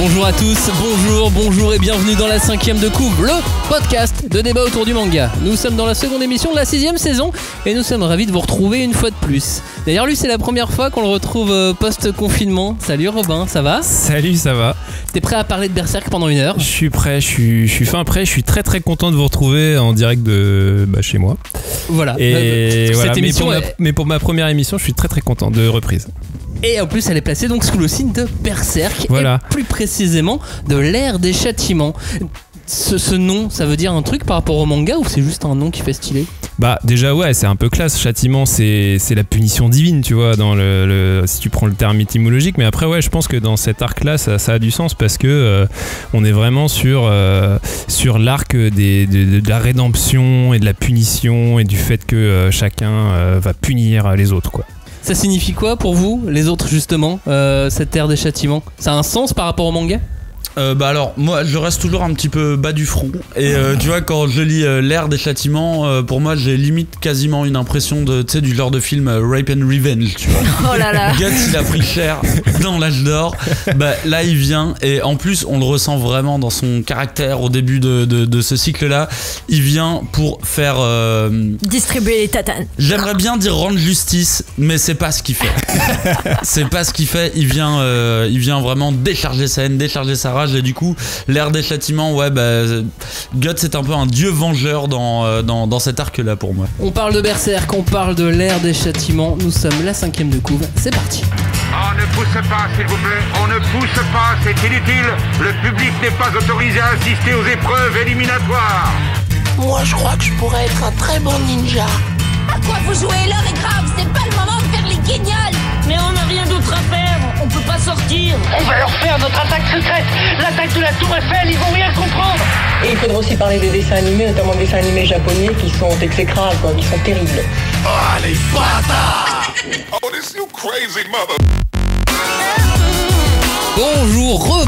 Bonjour à tous, bonjour et bienvenue dans la 5e de Couve, le podcast de débat autour du manga. Nous sommes dans la seconde émission de la 6e saison et nous sommes ravis de vous retrouver une fois de plus. D'ailleurs lui c'est la première fois qu'on le retrouve post-confinement. Salut Robin, ça va ? Salut, ça va. T'es prêt à parler de Berserk pendant une heure ? Je suis prêt, je suis fin prêt, je suis très content de vous retrouver en direct de chez moi. Voilà. Et Cette voilà, émission mais pour ma première émission, je suis très content de reprise. Et en plus elle est placée donc sous le signe de Berserk, voilà. Et plus précisément de l'ère des châtiments. Ce nom, ça veut dire un truc par rapport au manga ou c'est juste un nom qui fait stylé ? Bah déjà ouais, c'est un peu classe. Châtiment, c'est la punition divine, tu vois, dans si tu prends le terme étymologique. Mais après ouais, je pense que dans cet arc-là, ça a du sens parce que on est vraiment sur l'arc de la rédemption et de la punition et du fait que chacun va punir les autres, quoi. Ça signifie quoi pour vous, les autres justement, cette ère des châtiments ? Ça a un sens par rapport au manga ? Alors moi je reste toujours un petit peu bas du front et tu vois quand je lis l'ère des châtiments pour moi j'ai limite quasiment une impression de tu sais du genre de film Rape and Revenge, tu vois. Oh là là. Guts il a pris cher dans l'âge d'or, là il vient et en plus on le ressent vraiment dans son caractère au début de ce cycle là, il vient pour faire distribuer les tatanes. J'aimerais bien dire rendre justice mais c'est pas ce qu'il fait. C'est pas ce qu'il fait, il vient vraiment décharger sa haine, décharger sa rage. Et du coup, l'ère des châtiments, Guts est un peu un dieu vengeur dans cet arc-là pour moi. On parle de Berserk, on parle de l'ère des châtiments. Nous sommes la 5e de Couve, c'est parti. On ne pousse pas, s'il vous plaît. On ne pousse pas, c'est inutile. Le public n'est pas autorisé à assister aux épreuves éliminatoires. Moi, je crois que je pourrais être un très bon ninja. À quoi vous jouez ? L'heure est grave, c'est pas le moment de faire les guignols. Mais on n'a rien d'autre à faire, on peut pas sortir. On va leur faire notre attaque secrète, l'attaque de la Tour Eiffel, ils vont rien comprendre. Et il faudra aussi parler des dessins animés, notamment des dessins animés japonais qui sont exécrables, quoi, qui sont terribles. Ah, les bâtards! Oh, this you crazy mother! Bonjour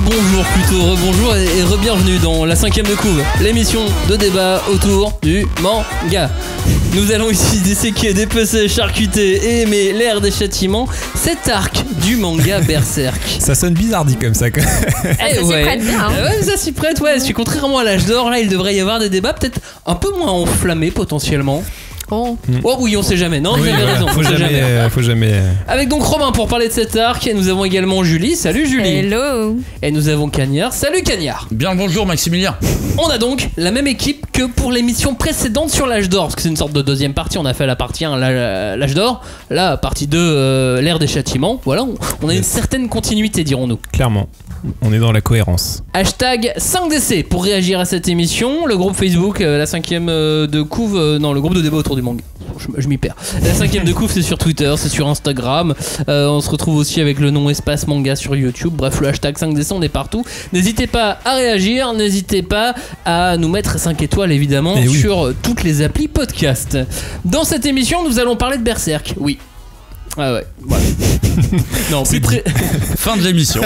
et re-bienvenue dans la 5e de Couve, l'émission de débat autour du manga. Nous allons ici disséquer, dépecer, charcuter et aimer l'ère des châtiments, cet arc du manga Berserk. Ça sonne bizarre dit comme ça. Ça s'y prête bien. Hein. Ouais, ça s'y prête, ouais. Si contrairement à l'âge d'or, là, il devrait y avoir des débats peut-être un peu moins enflammés potentiellement. Oh oui, on sait jamais. Non, vous avez raison. Faut jamais. Avec donc Romain pour parler de cet arc, nous avons également Julie. Salut Julie. Hello. Et nous avons Cagnard. Salut Cagnard. Bien le bonjour Maximilien. On a donc la même équipe que pour l'émission précédente sur l'âge d'or, parce que c'est une sorte de deuxième partie. On a fait la partie 1, l'âge d'or, la partie 2, l'ère des châtiments. Voilà, on a une certaine continuité, dirons-nous. Clairement. On est dans la cohérence. Hashtag 5DC pour réagir à cette émission. Le groupe Facebook, la 5e de Couve, le groupe de débat autour du manga. Je m'y perds. La 5e de Couve, c'est sur Twitter, c'est sur Instagram. On se retrouve aussi avec le nom Espace Manga sur YouTube. Bref, le hashtag 5DC, on est partout. N'hésitez pas à réagir, n'hésitez pas à nous mettre 5 étoiles évidemment sur toutes les applis podcast. Dans cette émission, nous allons parler de Berserk. Oui. Ah ouais, voilà. Non, Fin de l'émission.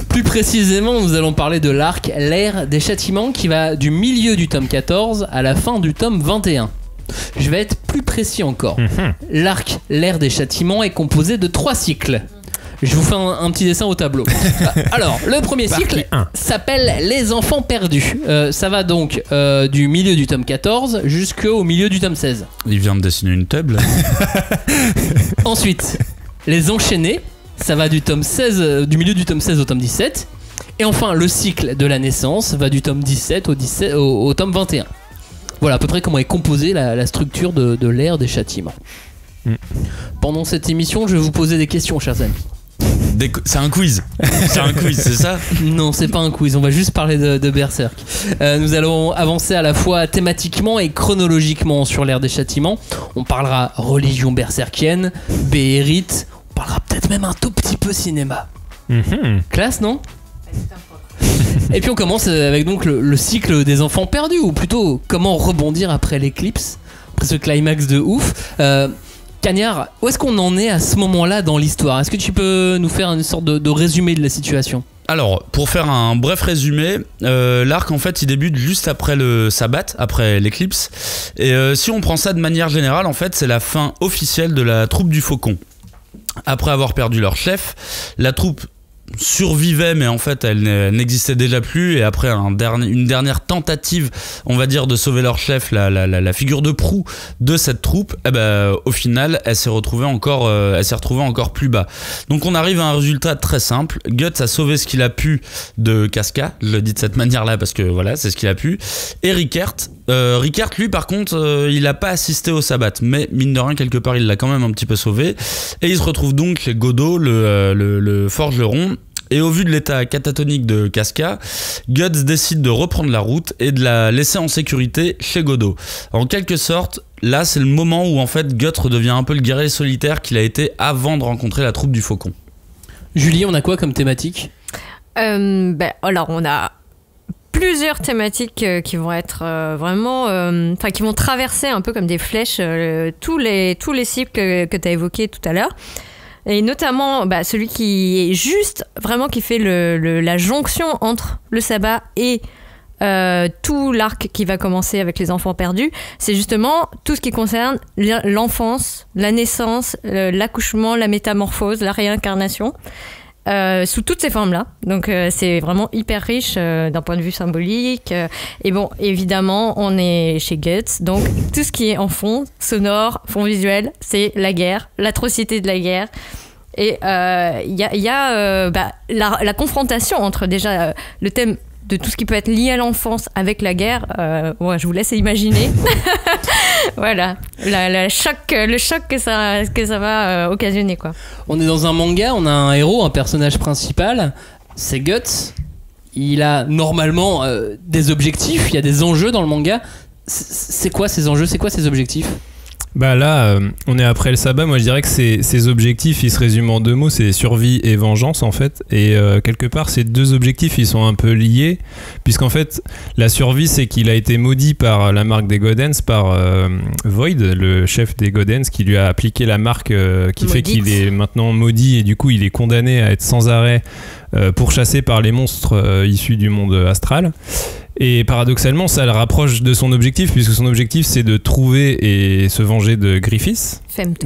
Plus précisément, nous allons parler de l'arc l'ère des châtiments qui va du milieu du tome 14 à la fin du tome 21. Je vais être plus précis encore. L'arc l'ère des châtiments est composé de 3 cycles. Je vous fais un petit dessin au tableau. Alors, le premier cycle s'appelle Les Enfants Perdus. Ça va donc du milieu du tome 14 jusqu'au milieu du tome 16. Il vient de dessiner une table. Ensuite, Les Enchaînés. Ça va du milieu du tome 16 au tome 17. Et enfin, le cycle de la naissance va du tome 17 au tome 21. Voilà à peu près comment est composée la structure de l'ère des châtiments. Pendant cette émission, je vais vous poser des questions, chers amis. C'est un quiz. C'est un quiz, c'est ça ? Non, c'est pas un quiz, on va juste parler de Berserk. Nous allons avancer à la fois thématiquement et chronologiquement sur l'ère des châtiments. On parlera religion berserkienne, Béhérit, on parlera peut-être même un tout petit peu cinéma. Classe, non ? Et puis on commence avec donc le cycle des enfants perdus, ou plutôt comment rebondir après l'éclipse, après ce climax de ouf. Cagnard, où est-ce qu'on en est à ce moment-là dans l'histoire ? Est-ce que tu peux nous faire une sorte de résumé de la situation ? Alors, pour faire un bref résumé, l'arc en fait il débute juste après le sabbat, après l'éclipse. Et si on prend ça de manière générale, en fait c'est la fin officielle de la troupe du Faucon. Après avoir perdu leur chef, la troupe survivait, mais en fait elle n'existait déjà plus, et après une dernière tentative, on va dire, de sauver leur chef, la figure de proue de cette troupe, au final elle s'est retrouvée encore plus bas. Donc on arrive à un résultat très simple. Guts a sauvé ce qu'il a pu de Casca, je le dis de cette manière là parce que voilà, c'est ce qu'il a pu, et Rickert, lui par contre il n'a pas assisté au sabbat, mais mine de rien quelque part il l'a quand même un petit peu sauvé, et il se retrouve donc chez Godot, le forgeron. Et au vu de l'état catatonique de Casca, Guts décide de reprendre la route et de la laisser en sécurité chez Godot. En quelque sorte, là c'est le moment où en fait Guts redevient un peu le guerrier solitaire qu'il a été avant de rencontrer la troupe du Faucon. Julie, on a quoi comme thématique ? Alors on a plusieurs thématiques qui vont être vraiment, qui vont traverser un peu comme des flèches tous les cycles que tu as évoqués tout à l'heure. Et notamment celui qui est juste, vraiment qui fait la jonction entre le sabbat et tout l'arc qui va commencer avec les enfants perdus. C'est justement tout ce qui concerne l'enfance, la naissance, l'accouchement, la métamorphose, la réincarnation. Sous toutes ces formes-là. Donc c'est vraiment hyper riche d'un point de vue symbolique. Et bon, évidemment, on est chez Guts, donc tout ce qui est en fond, sonore, fond visuel, c'est la guerre, l'atrocité de la guerre. Et il y a la confrontation entre déjà le thème de tout ce qui peut être lié à l'enfance avec la guerre. Je vous laisse imaginer. Voilà, le choc que ça va occasionner, quoi. On est dans un manga, on a un héros, un personnage principal, c'est Guts. Il a normalement des objectifs, il y a des enjeux dans le manga. C'est quoi ces enjeux, c'est quoi ces objectifs ? Là, on est après le sabbat. Moi, je dirais que ces objectifs, ils se résument en 2 mots, c'est survie et vengeance, en fait. Et quelque part, ces 2 objectifs, ils sont un peu liés, puisqu'en fait, la survie, c'est qu'il a été maudit par la marque des Godens, par Void, le chef des Godens, qui lui a appliqué la marque qui fait qu'il est maintenant maudit, et du coup, il est condamné à être sans arrêt pourchassé par les monstres issus du monde astral. Et paradoxalement, ça le rapproche de son objectif, puisque son objectif, c'est de trouver et se venger de Griffiths,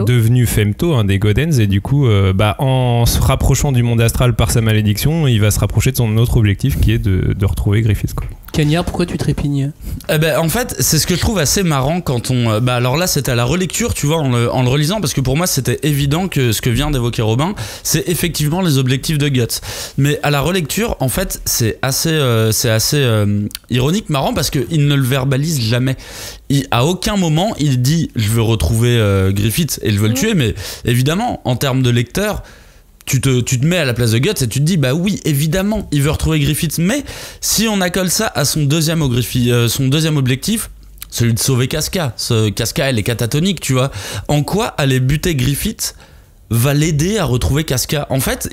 devenu Femto, un des Godens, et du coup, en se rapprochant du monde astral par sa malédiction, il va se rapprocher de son autre objectif, qui est de retrouver Griffiths, quoi. Cagnard, pourquoi tu trépignes ? En fait, c'est ce que je trouve assez marrant quand on... alors là, c'était à la relecture, tu vois, en le relisant, parce que pour moi, c'était évident que ce que vient d'évoquer Robin, c'est effectivement les objectifs de Guts. Mais à la relecture, en fait, c'est assez ironique, marrant, parce qu'il ne le verbalise jamais. À aucun moment, il dit « je veux retrouver Griffiths et je veux le tuer », mais évidemment, en termes de lecteur... Tu te mets à la place de Guts et tu te dis bah oui, évidemment il veut retrouver Griffiths, mais si on accole ça à son deuxième objectif, celui de sauver Casca, Casca elle est catatonique, tu vois, en quoi aller buter Griffiths va l'aider à retrouver Casca? En fait,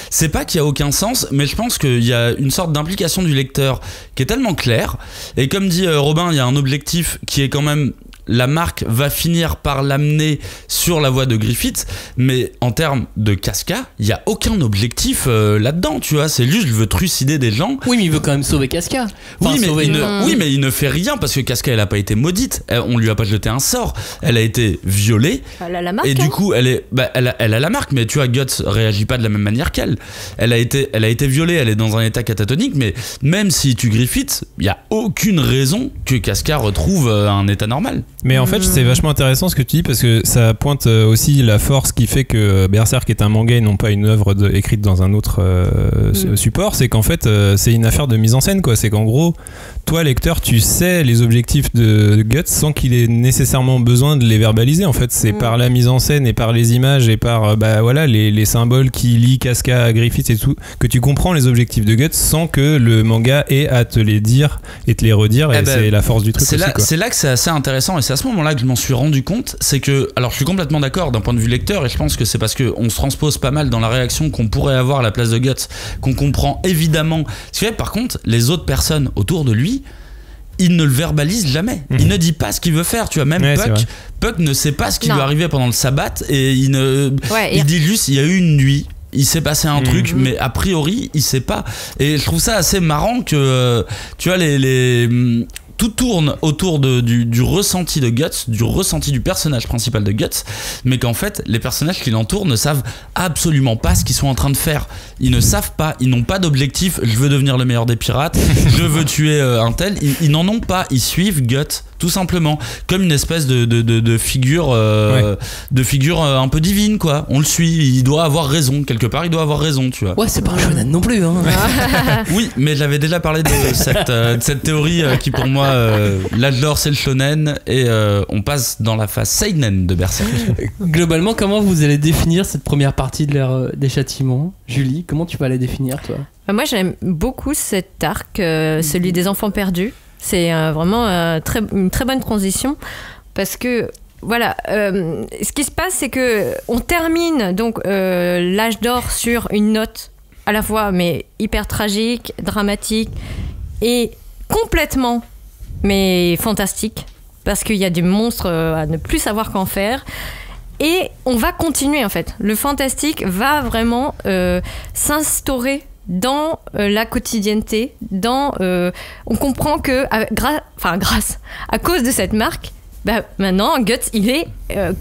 c'est pas qu'il y a aucun sens, mais je pense qu'il y a une sorte d'implication du lecteur qui est tellement claire, et comme dit Robin, il y a un objectif qui est quand même... La marque va finir par l'amener sur la voie de Griffiths, mais en termes de Casca, il n'y a aucun objectif là-dedans, tu vois. C'est juste, je veux trucider des gens. Oui, mais il veut quand même sauver Casca. Oui, mais il ne fait rien parce que Casca, elle n'a pas été maudite. On lui a pas jeté un sort. Elle a été violée. Elle a la marque. Et du coup, elle a la marque, mais tu vois, Guts réagit pas de la même manière qu'elle. Elle a été violée, elle est dans un état catatonique, mais même si tu Griffiths, il n'y a aucune raison que Casca retrouve un état normal. Mais en fait, c'est vachement intéressant ce que tu dis, parce que ça pointe aussi la force qui fait que Berserk est un manga et non pas une œuvre écrite dans un autre support. C'est qu'en fait, c'est une affaire de mise en scène, quoi. C'est qu'en gros, toi, lecteur, tu sais les objectifs de Guts sans qu'il ait nécessairement besoin de les verbaliser. En fait, c'est par la mise en scène et par les images et par les symboles qui lient Casca à Griffiths et tout, que tu comprends les objectifs de Guts sans que le manga ait à te les dire et te les redire. Et c'est la force du truc aussi, quoi. C'est là que c'est assez intéressant, et c'est à ce moment-là que je m'en suis rendu compte. C'est que, alors je suis complètement d'accord d'un point de vue lecteur, et je pense que c'est parce qu'on se transpose pas mal dans la réaction qu'on pourrait avoir à la place de Guts, qu'on comprend évidemment. Ce qui fait, par contre, les autres personnes autour de lui, il ne le verbalise jamais. Il ne dit pas ce qu'il veut faire, tu vois. Même Puck ne sait pas ce qui lui est arrivé pendant le sabbat, et il dit juste il y a eu une nuit, il s'est passé un truc, mais a priori il sait pas. Et je trouve ça assez marrant que tu vois tout tourne autour du ressenti de Guts, du ressenti du personnage principal de Guts, mais qu'en fait les personnages qui l'entourent ne savent absolument pas ce qu'ils sont en train de faire. Ils ne savent pas, ils n'ont pas d'objectif. Je veux devenir le meilleur des pirates, je veux tuer un tel. Ils n'en ont pas, ils suivent Guts tout simplement comme une espèce de figure de figure un peu divine, quoi. On le suit, il doit avoir raison quelque part, il doit avoir raison, tu vois. Ouais, c'est pas un shonen non plus, hein. Oui, mais j'avais déjà parlé de cette théorie qui pour moi l'âge d'or c'est le shonen, et on passe dans la phase seinen de Berserk. Globalement, comment vous allez définir cette première partie de l'ère des châtiments? Julie, comment tu vas la définir, toi? Moi, j'aime beaucoup cet arc, celui des enfants perdus. C'est vraiment une très bonne transition, parce que voilà, ce qui se passe, c'est que on termine donc l'âge d'or sur une note à la fois mais hyper tragique, dramatique et complètement mais fantastique, parce qu'il y a des monstres à ne plus savoir qu'en faire. Et on va continuer, en fait. Le fantastique va vraiment s'instaurer dans la quotidienneté, on comprend que grâce à cause de cette marque, maintenant Guts il est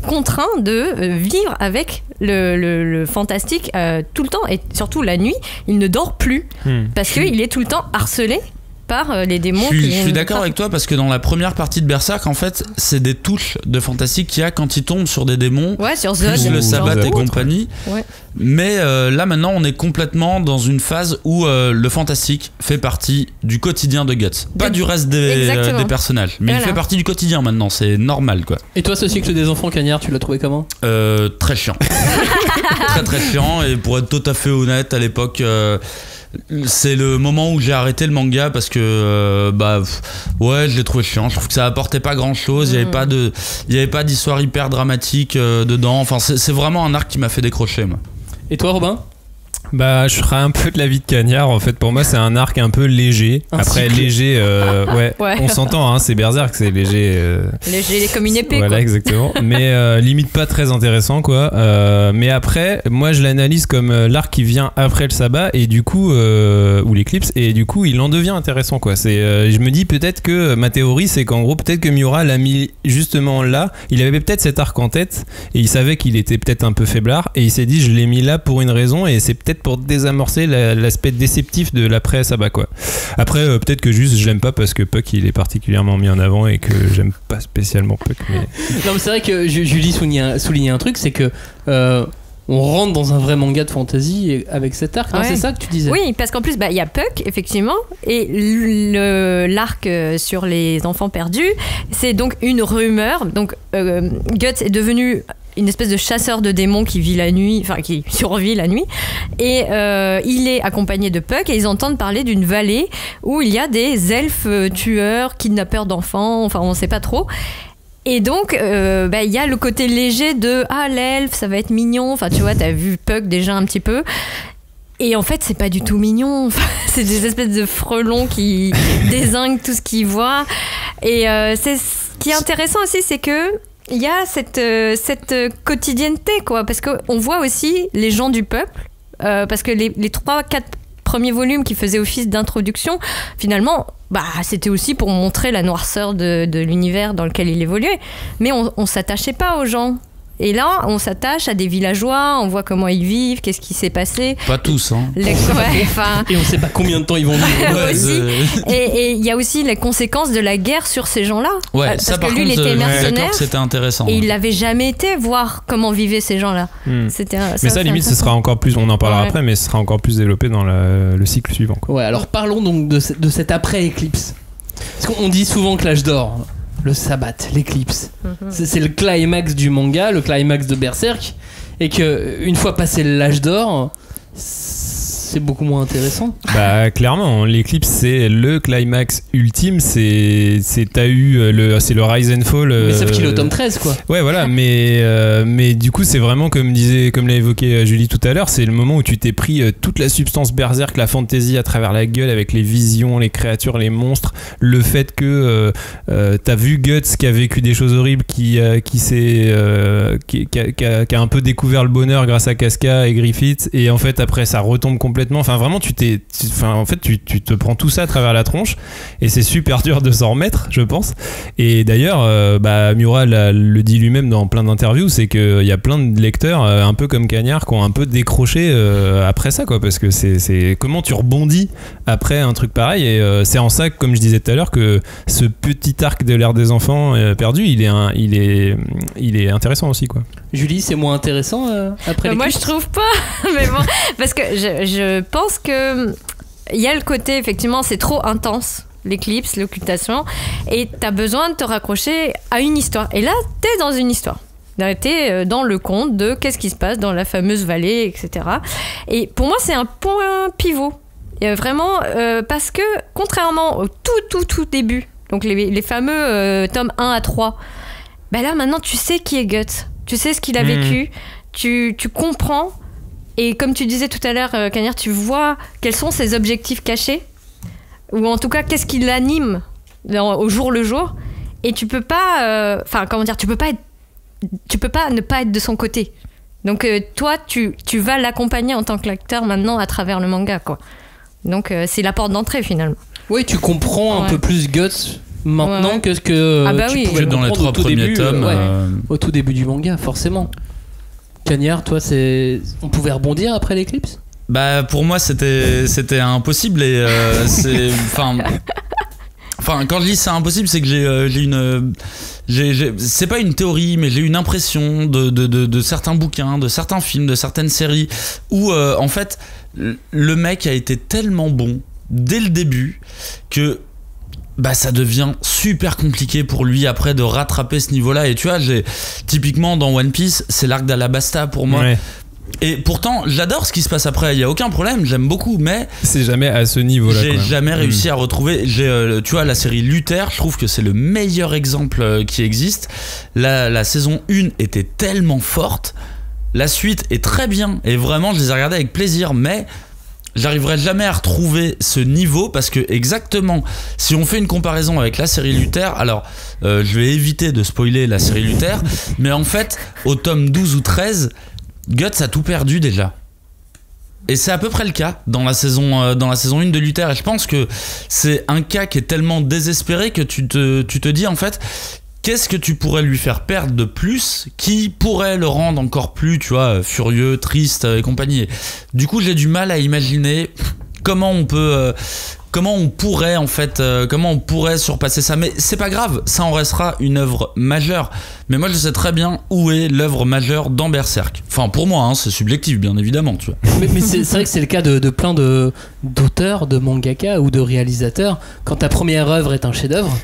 contraint de vivre avec le fantastique tout le temps, et surtout la nuit il ne dort plus parce qu'il est tout le temps harcelé par les démons. Je suis d'accord avec toi, parce que dans la première partie de Berserk, en fait, c'est des touches de fantastique qu'il y a quand il tombe sur des démons, sur plus le sabbat et compagnie. Ouais. Mais là maintenant, on est complètement dans une phase où le fantastique fait partie du quotidien de Guts, pas du reste des personnages, mais il fait partie du quotidien maintenant. C'est normal, quoi. Et toi, ce cycle des enfants cagnards, tu l'as trouvé comment? Très chiant. très chiant. Et pour être tout à fait honnête, à l'époque, c'est le moment où j'ai arrêté le manga, parce que je l'ai trouvé chiant. Je trouve que ça apportait pas grand chose. Il y avait pas d'histoire hyper dramatique dedans. Enfin, c'est vraiment un arc qui m'a fait décrocher, moi. Et toi, Robin? Je serais un peu de l'avis de Cagnard. En fait, pour moi, c'est un arc un peu léger. Après, léger, ouais, on s'entend, hein, c'est Berserk, c'est léger. Léger comme une épée. Voilà, quoi. Exactement. Mais limite pas très intéressant, quoi. Mais après, moi, je l'analyse comme l'arc qui vient après le sabbat, et du coup, ou l'éclipse, et du coup, il en devient intéressant, quoi. Je me dis peut-être que ma théorie, c'est qu'en gros, peut-être que Miura l'a mis justement là. Il avait peut-être cet arc en tête, et il savait qu'il était peut-être un peu faiblard, et il s'est dit, je l'ai mis là pour une raison, et c'est peut-être pour désamorcer l'aspect déceptif de l'après-sabbat, quoi. Après, peut-être que juste je l'aime pas parce que Puck il est particulièrement mis en avant et que j'aime pas spécialement Puck. Mais... Non, mais c'est vrai que Julie soulignait un truc, c'est que on rentre dans un vrai manga de fantasy avec cet arc. Ouais. Non, c'est ça que tu disais? Oui, parce qu'en plus, il y a Puck, effectivement, et l'arc sur les enfants perdus, c'est donc une rumeur. Donc, Guts est devenu une espèce de chasseur de démons qui vit la nuit, enfin qui survit la nuit, et il est accompagné de Puck, et ils entendent parler d'une vallée où il y a des elfes tueurs, kidnappeurs d'enfants, enfin on sait pas trop. Et donc, il y a le côté léger de l'elfe, ça va être mignon. Enfin, tu vois, t'as vu Puck déjà un petit peu. Et en fait, c'est pas du tout mignon. Enfin, c'est des espèces de frelons qui dézinguent tout ce qu'ils voient. Et c'est ce qui est intéressant aussi, c'est que il y a cette quotidienneté, quoi. Parce qu'on voit aussi les gens du peuple. Parce que les 3-4 premiers volumes qui faisaient office d'introduction, finalement, c'était aussi pour montrer la noirceur de l'univers dans lequel il évoluait. Mais on s'attachait pas aux gens. Et là, on s'attache à des villageois, on voit comment ils vivent, qu'est-ce qui s'est passé. Pas tous, hein. Et on sait pas combien de temps ils vont vivre. Aussi. Et il y a aussi les conséquences de la guerre sur ces gens-là. Ouais, parce ça, que par lui, contre, il était mercenaire. d'accord que c'était intéressant. Et il l'avait jamais été voir comment vivaient ces gens-là. Mais ça, limite, ce sera encore plus, on en parlera après, mais ce sera encore plus développé dans le cycle suivant, quoi. Ouais, alors parlons donc de cet après-éclipse. Parce qu'on dit souvent que l'âge d'or, le sabbat, l'éclipse, c'est le climax du manga, le climax de Berserk, et que une fois passé l'âge d'or, c'est beaucoup moins intéressant. Clairement, l'éclipse c'est le climax ultime, c'est le Rise and Fall. Mais sauf qu'il est au tome 13, quoi. Ouais, voilà, mais du coup c'est vraiment comme l'a évoqué Julie tout à l'heure, c'est le moment où tu t'es pris toute la substance Berserk, la fantasy à travers la gueule, avec les visions, les créatures, les monstres, le fait que t'as vu Guts qui a vécu des choses horribles, qui a un peu découvert le bonheur grâce à Casca et Griffith, et en fait après ça retombe complètement complètement. Enfin, vraiment, en fait, tu te prends tout ça à travers la tronche et c'est super dur de s'en remettre, je pense. Et d'ailleurs, Miura le dit lui-même dans plein d'interviews, c'est qu'il y a plein de lecteurs, un peu comme Cagnard, qui ont un peu décroché après ça, quoi, parce que c'est comment tu rebondis après un truc pareil. Et c'est en ça, comme je disais tout à l'heure, que ce petit arc de l'ère des enfants perdu, il est intéressant aussi, quoi. Julie, c'est moins intéressant après les moi je trouve pas, mais bon, parce que je pense que il y a le côté, effectivement, c'est trop intense, l'éclipse, l'occultation, et t'as besoin de te raccrocher à une histoire. Et là, t'es dans une histoire. T'es dans le conte de qu'est-ce qui se passe dans la fameuse vallée, etc. Et pour moi, c'est un point pivot. Vraiment, parce que contrairement au tout début, donc les fameux tomes 1 à 3, bah là, maintenant, tu sais qui est Guts. Tu sais ce qu'il a vécu. Tu comprends. Et comme tu disais tout à l'heure, Cagnard, tu vois quels sont ses objectifs cachés. Ou en tout cas, qu'est-ce qui l'anime au jour le jour. Et tu peux pas... tu peux pas ne pas être de son côté. Donc toi, tu vas l'accompagner en tant que lecteur maintenant à travers le manga, quoi. Donc c'est la porte d'entrée, finalement. Oui, tu comprends un peu plus Guts maintenant que ce que tu pouvais dans les 3 premiers tomes. Au tout début du manga, forcément. Cagnard, toi, on pouvait rebondir après l'éclipse ? Bah pour moi c'était impossible et quand je dis c'est impossible, c'est que c'est pas une théorie, mais j'ai une impression de certains bouquins, de certains films, de certaines séries où en fait le mec a été tellement bon dès le début que ça devient super compliqué pour lui après de rattraper ce niveau-là. Et tu vois, typiquement dans One Piece, c'est l'arc d'Alabasta pour moi. Ouais. Et pourtant, j'adore ce qui se passe après, il y a aucun problème, j'aime beaucoup, mais c'est jamais à ce niveau-là. J'ai jamais réussi à retrouver. Tu vois, la série Luther, je trouve que c'est le meilleur exemple qui existe. La saison 1 était tellement forte, la suite est très bien, et vraiment, je les ai regardés avec plaisir, mais j'arriverai jamais à retrouver ce niveau parce que exactement, si on fait une comparaison avec la série Luther, alors je vais éviter de spoiler la série Luther, mais en fait, au tome 12 ou 13, Guts a tout perdu déjà. Et c'est à peu près le cas dans la saison 1 de Luther. Et je pense que c'est un cas qui est tellement désespéré que tu te dis en fait, qu'est-ce que tu pourrais lui faire perdre de plus qui pourrait le rendre encore plus, tu vois, furieux, triste et compagnie. Et du coup, j'ai du mal à imaginer comment on pourrait surpasser ça. Mais c'est pas grave, ça en restera une œuvre majeure. Mais moi je sais très bien où est l'œuvre majeure dans Berserk. Enfin pour moi, c'est subjectif bien évidemment, tu vois. Mais c'est vrai que c'est le cas de plein d'auteurs, de mangaka ou de réalisateurs. Quand ta première œuvre est un chef-d'œuvre,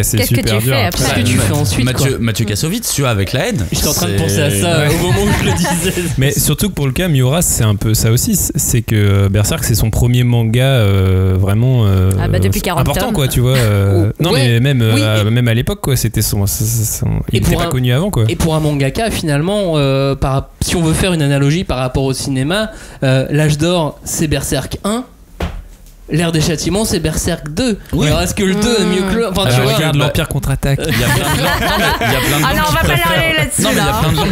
c'est super dur. Qu'est-ce que tu fais ensuite, Mathieu Kassovitz, tu vois, avec La Haine. J'étais en train de penser à ça au moment où je le disais. Mais surtout que pour le cas Miura, c'est un peu ça aussi, c'est que Berserk c'est son premier manga vraiment depuis 40 important tomes. Quoi, tu vois. Non mais même même à l'époque quoi, c'était son il n'était pas connu avant quoi. Et pour un mangaka finalement, si on veut faire une analogie par rapport au cinéma, l'âge d'or c'est Berserk 1, l'ère des châtiments c'est Berserk 2. Oui. Alors est-ce que le 2 est mieux que le... Enfin, tu vois, regarde l'Empire contre-attaque. Il y a plein de gens, on va pas aller là-dessus. Non mais il y a plein de gens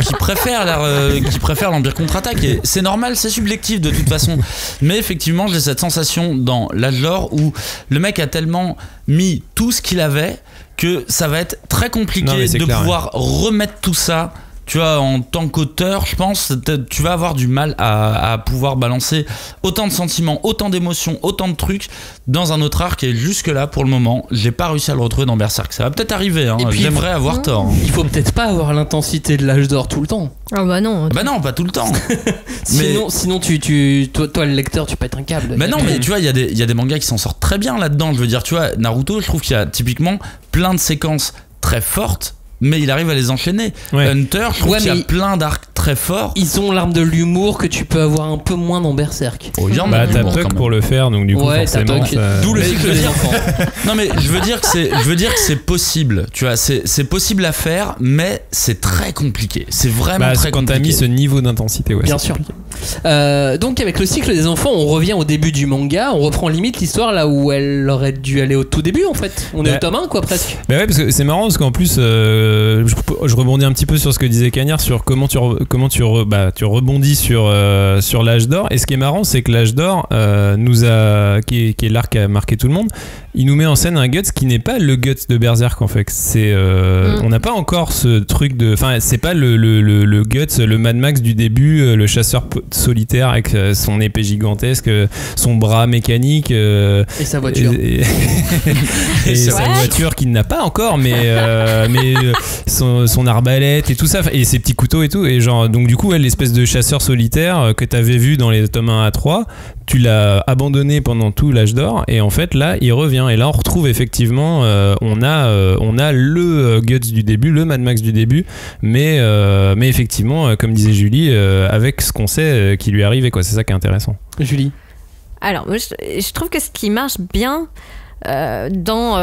qui préfèrent l'Empire contre-attaque et c'est normal, c'est subjectif de toute façon. Mais effectivement, j'ai cette sensation dans l'âge d'or où le mec a tellement mis tout ce qu'il avait que ça va être très compliqué de pouvoir remettre tout ça. Tu vois, en tant qu'auteur, je pense, tu vas avoir du mal à pouvoir balancer autant de sentiments, autant d'émotions, autant de trucs dans un autre arc. Et jusque-là, pour le moment, j'ai pas réussi à le retrouver dans Berserk. Ça va peut-être arriver, hein. Puis, j'aimerais avoir tort. Il faut peut-être pas avoir l'intensité de l'âge d'or tout le temps. Ah bah non. Bah non, pas tout le temps. Sinon, toi, le lecteur, tu pètes un câble. Bah non, mais tu vois, il y a des mangas qui s'en sortent très bien là-dedans. Je veux dire, tu vois, Naruto, je trouve qu'il y a typiquement plein de séquences très fortes, mais il arrive à les enchaîner. Hunter, je trouve qu'il y a plein d'arcs très forts. Ils ont l'arme de l'humour que tu peux avoir un peu moins dans Berserk. T'as Puck pour le faire, donc du coup forcément d'où le cycle des enfants. Non mais je veux dire que c'est possible, tu vois, c'est possible à faire, mais c'est très compliqué. C'est vraiment très compliqué. Quand t'as mis ce niveau d'intensité, bien sûr. Donc avec le cycle des enfants, on revient au début du manga, on reprend limite l'histoire là où elle aurait dû aller au tout début en fait. On est au tome 1 quoi presque. Bah ouais, parce que c'est marrant parce qu'en plus je rebondis un petit peu sur ce que disait Cagnard sur comment comment tu rebondis sur l'âge d'or. Et ce qui est marrant, c'est que l'âge d'or qui est l'arc qui a marqué tout le monde, il nous met en scène un Guts qui n'est pas le Guts de Berserk en fait. C'est on n'a pas encore ce truc de, enfin c'est pas le Guts, le Mad Max du début, le chasseur solitaire avec son épée gigantesque, son bras mécanique et sa voiture et sa voiture qu'il n'a pas encore, mais son arbalète et tout ça et ses petits couteaux et tout, et genre donc du coup l'espèce de chasseur solitaire que t'avais vu dans les tomes 1 à 3, tu l'as abandonné pendant tout l'âge d'or, et en fait là il revient, et là on retrouve effectivement on a le Guts du début, le Mad Max du début, mais effectivement comme disait Julie, avec ce qu'on sait qui lui arrive, quoi. C'est ça qui est intéressant. Julie? Alors moi, je trouve que ce qui marche bien dans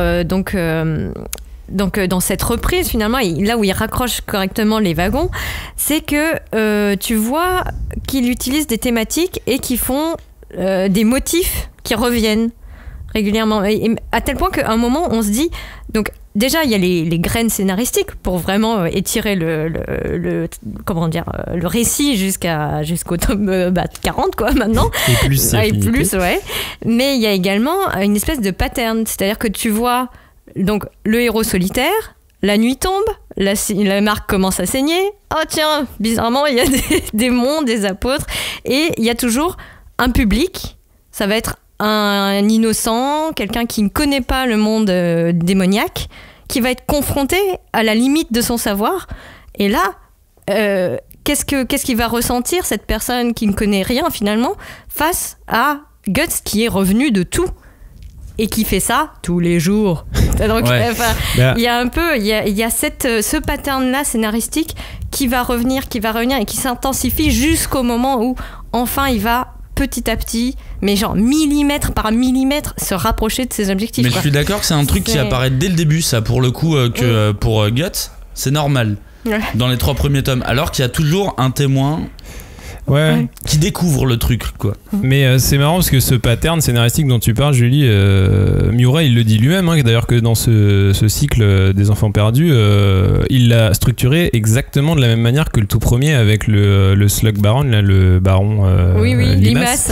cette reprise, finalement, là où il raccroche correctement les wagons, c'est que tu vois qu'il utilise des thématiques et qui font des motifs qui reviennent régulièrement, et à tel point qu'à un moment on se dit, donc déjà il y a les graines scénaristiques pour vraiment étirer le récit jusqu'au tome 40 quoi maintenant, et plus, ouais. Mais il y a également une espèce de pattern, c'est-à-dire que tu vois donc le héros solitaire, la nuit tombe, la marque commence à saigner, oh tiens, bizarrement il y a des démons, des apôtres, et il y a toujours un public, ça va être un innocent, quelqu'un qui ne connaît pas le monde démoniaque, qui va être confronté à la limite de son savoir. Et là, qu'est-ce qu'il va ressentir, cette personne qui ne connaît rien finalement, face à Guts qui est revenu de tout et qui fait ça tous les jours. Donc, il y a un peu, il y a ce pattern-là scénaristique qui va revenir et qui s'intensifie jusqu'au moment où enfin il va petit à petit, mais genre millimètre par millimètre, se rapprocher de ses objectifs. Mais je suis d'accord que c'est un truc qui apparaît dès le début, ça, pour le coup, que pour Guts, c'est normal. Ouais. Dans les 3 premiers tomes, alors qu'il y a toujours un témoin qui découvre le truc, quoi. Mais c'est marrant parce que ce pattern scénaristique dont tu parles, Julie, Miura il le dit lui-même, hein, d'ailleurs, que dans ce cycle des enfants perdus, il l'a structuré exactement de la même manière que le tout premier avec le Slug Baron, là, le baron Limace.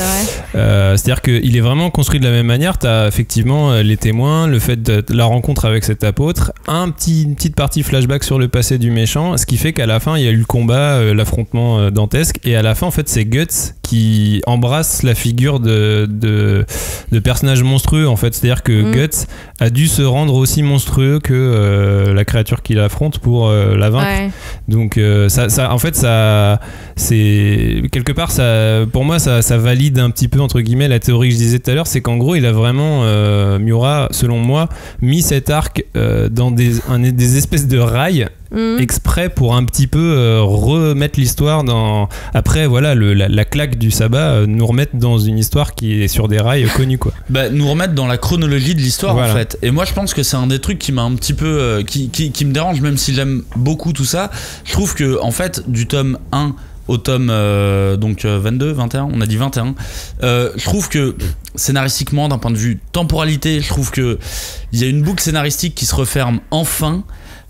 C'est-à-dire qu'il est vraiment construit de la même manière. T'as effectivement les témoins, le fait de la rencontre avec cet apôtre, une petite partie flashback sur le passé du méchant, ce qui fait qu'à la fin il y a eu le combat, l'affrontement dantesque, et à la fin en fait c'est Guts qui embrasse la figure de personnage monstrueux en fait, c'est-à-dire que Guts a dû se rendre aussi monstrueux que la créature qu'il affronte pour la vaincre. Donc ça en fait ça c'est quelque part, ça pour moi ça valide un petit peu entre guillemets la théorie que je disais tout à l'heure, c'est qu'en gros il a vraiment Miura selon moi mis cet arc dans des espèces de rails exprès pour un petit peu remettre l'histoire dans, après voilà la claque du sabbat, nous remettre dans une histoire qui est sur des rails connus, quoi. Bah, nous remettre dans la chronologie de l'histoire, voilà. En fait. Et moi je pense que c'est un des trucs qui m'a un petit peu qui me dérange, même si j'aime beaucoup tout ça. Je trouve que en fait du tome 1 au tome 22, 21, on a dit 21, je trouve que scénaristiquement, d'un point de vue temporalité, je trouve que il y a une boucle scénaristique qui se referme enfin.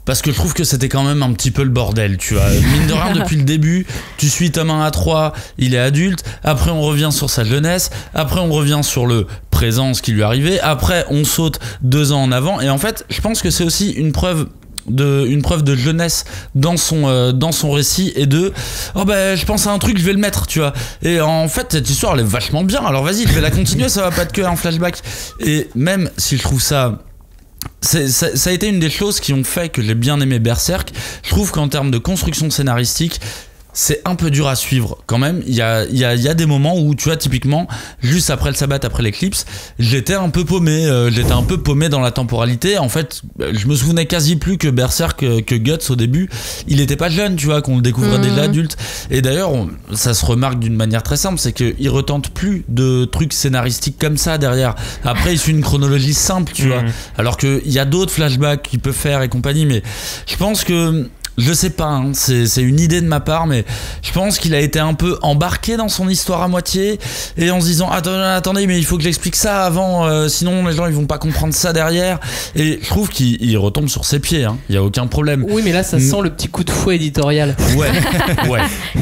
Parce que je trouve que c'était quand même un petit peu le bordel, tu vois. Mine de rien, depuis le début, tu suis tome 1 à 3, il est adulte. Après, on revient sur sa jeunesse. Après, on revient sur le présent, ce qui lui est arrivé. Après, on saute 2 ans en avant. Et en fait, je pense que c'est aussi une preuve de jeunesse dans son récit, et de je pense à un truc, je vais le mettre, tu vois. Et en fait cette histoire elle est vachement bien, alors vas-y, je vais la continuer, ça va pas être que un flashback. Et même si je trouve ça a été une des choses qui ont fait que j'ai bien aimé Berserk, je trouve qu'en termes de construction scénaristique c'est un peu dur à suivre quand même. Il y a des moments où, tu vois, typiquement, juste après le sabbat, après l'éclipse, j'étais un peu paumé dans la temporalité. En fait, je me souvenais quasi plus que Berserk, que Guts au début. Il était pas jeune, tu vois, qu'on le découvrait déjà adulte. Et d'ailleurs, ça se remarque d'une manière très simple, c'est qu'il retente plus de trucs scénaristiques comme ça derrière. Après, il suit une chronologie simple, tu vois. Alors qu'il y a d'autres flashbacks qu'il peut faire et compagnie, mais je pense que Je sais pas, hein, c'est une idée de ma part, mais je pense qu'il a été un peu embarqué dans son histoire à moitié et en se disant attendez, mais il faut que j'explique ça avant, sinon les gens ils vont pas comprendre ça derrière. Et je trouve qu'il retombe sur ses pieds, hein, y a aucun problème. Oui, mais là ça sent le petit coup de fouet éditorial. Ouais.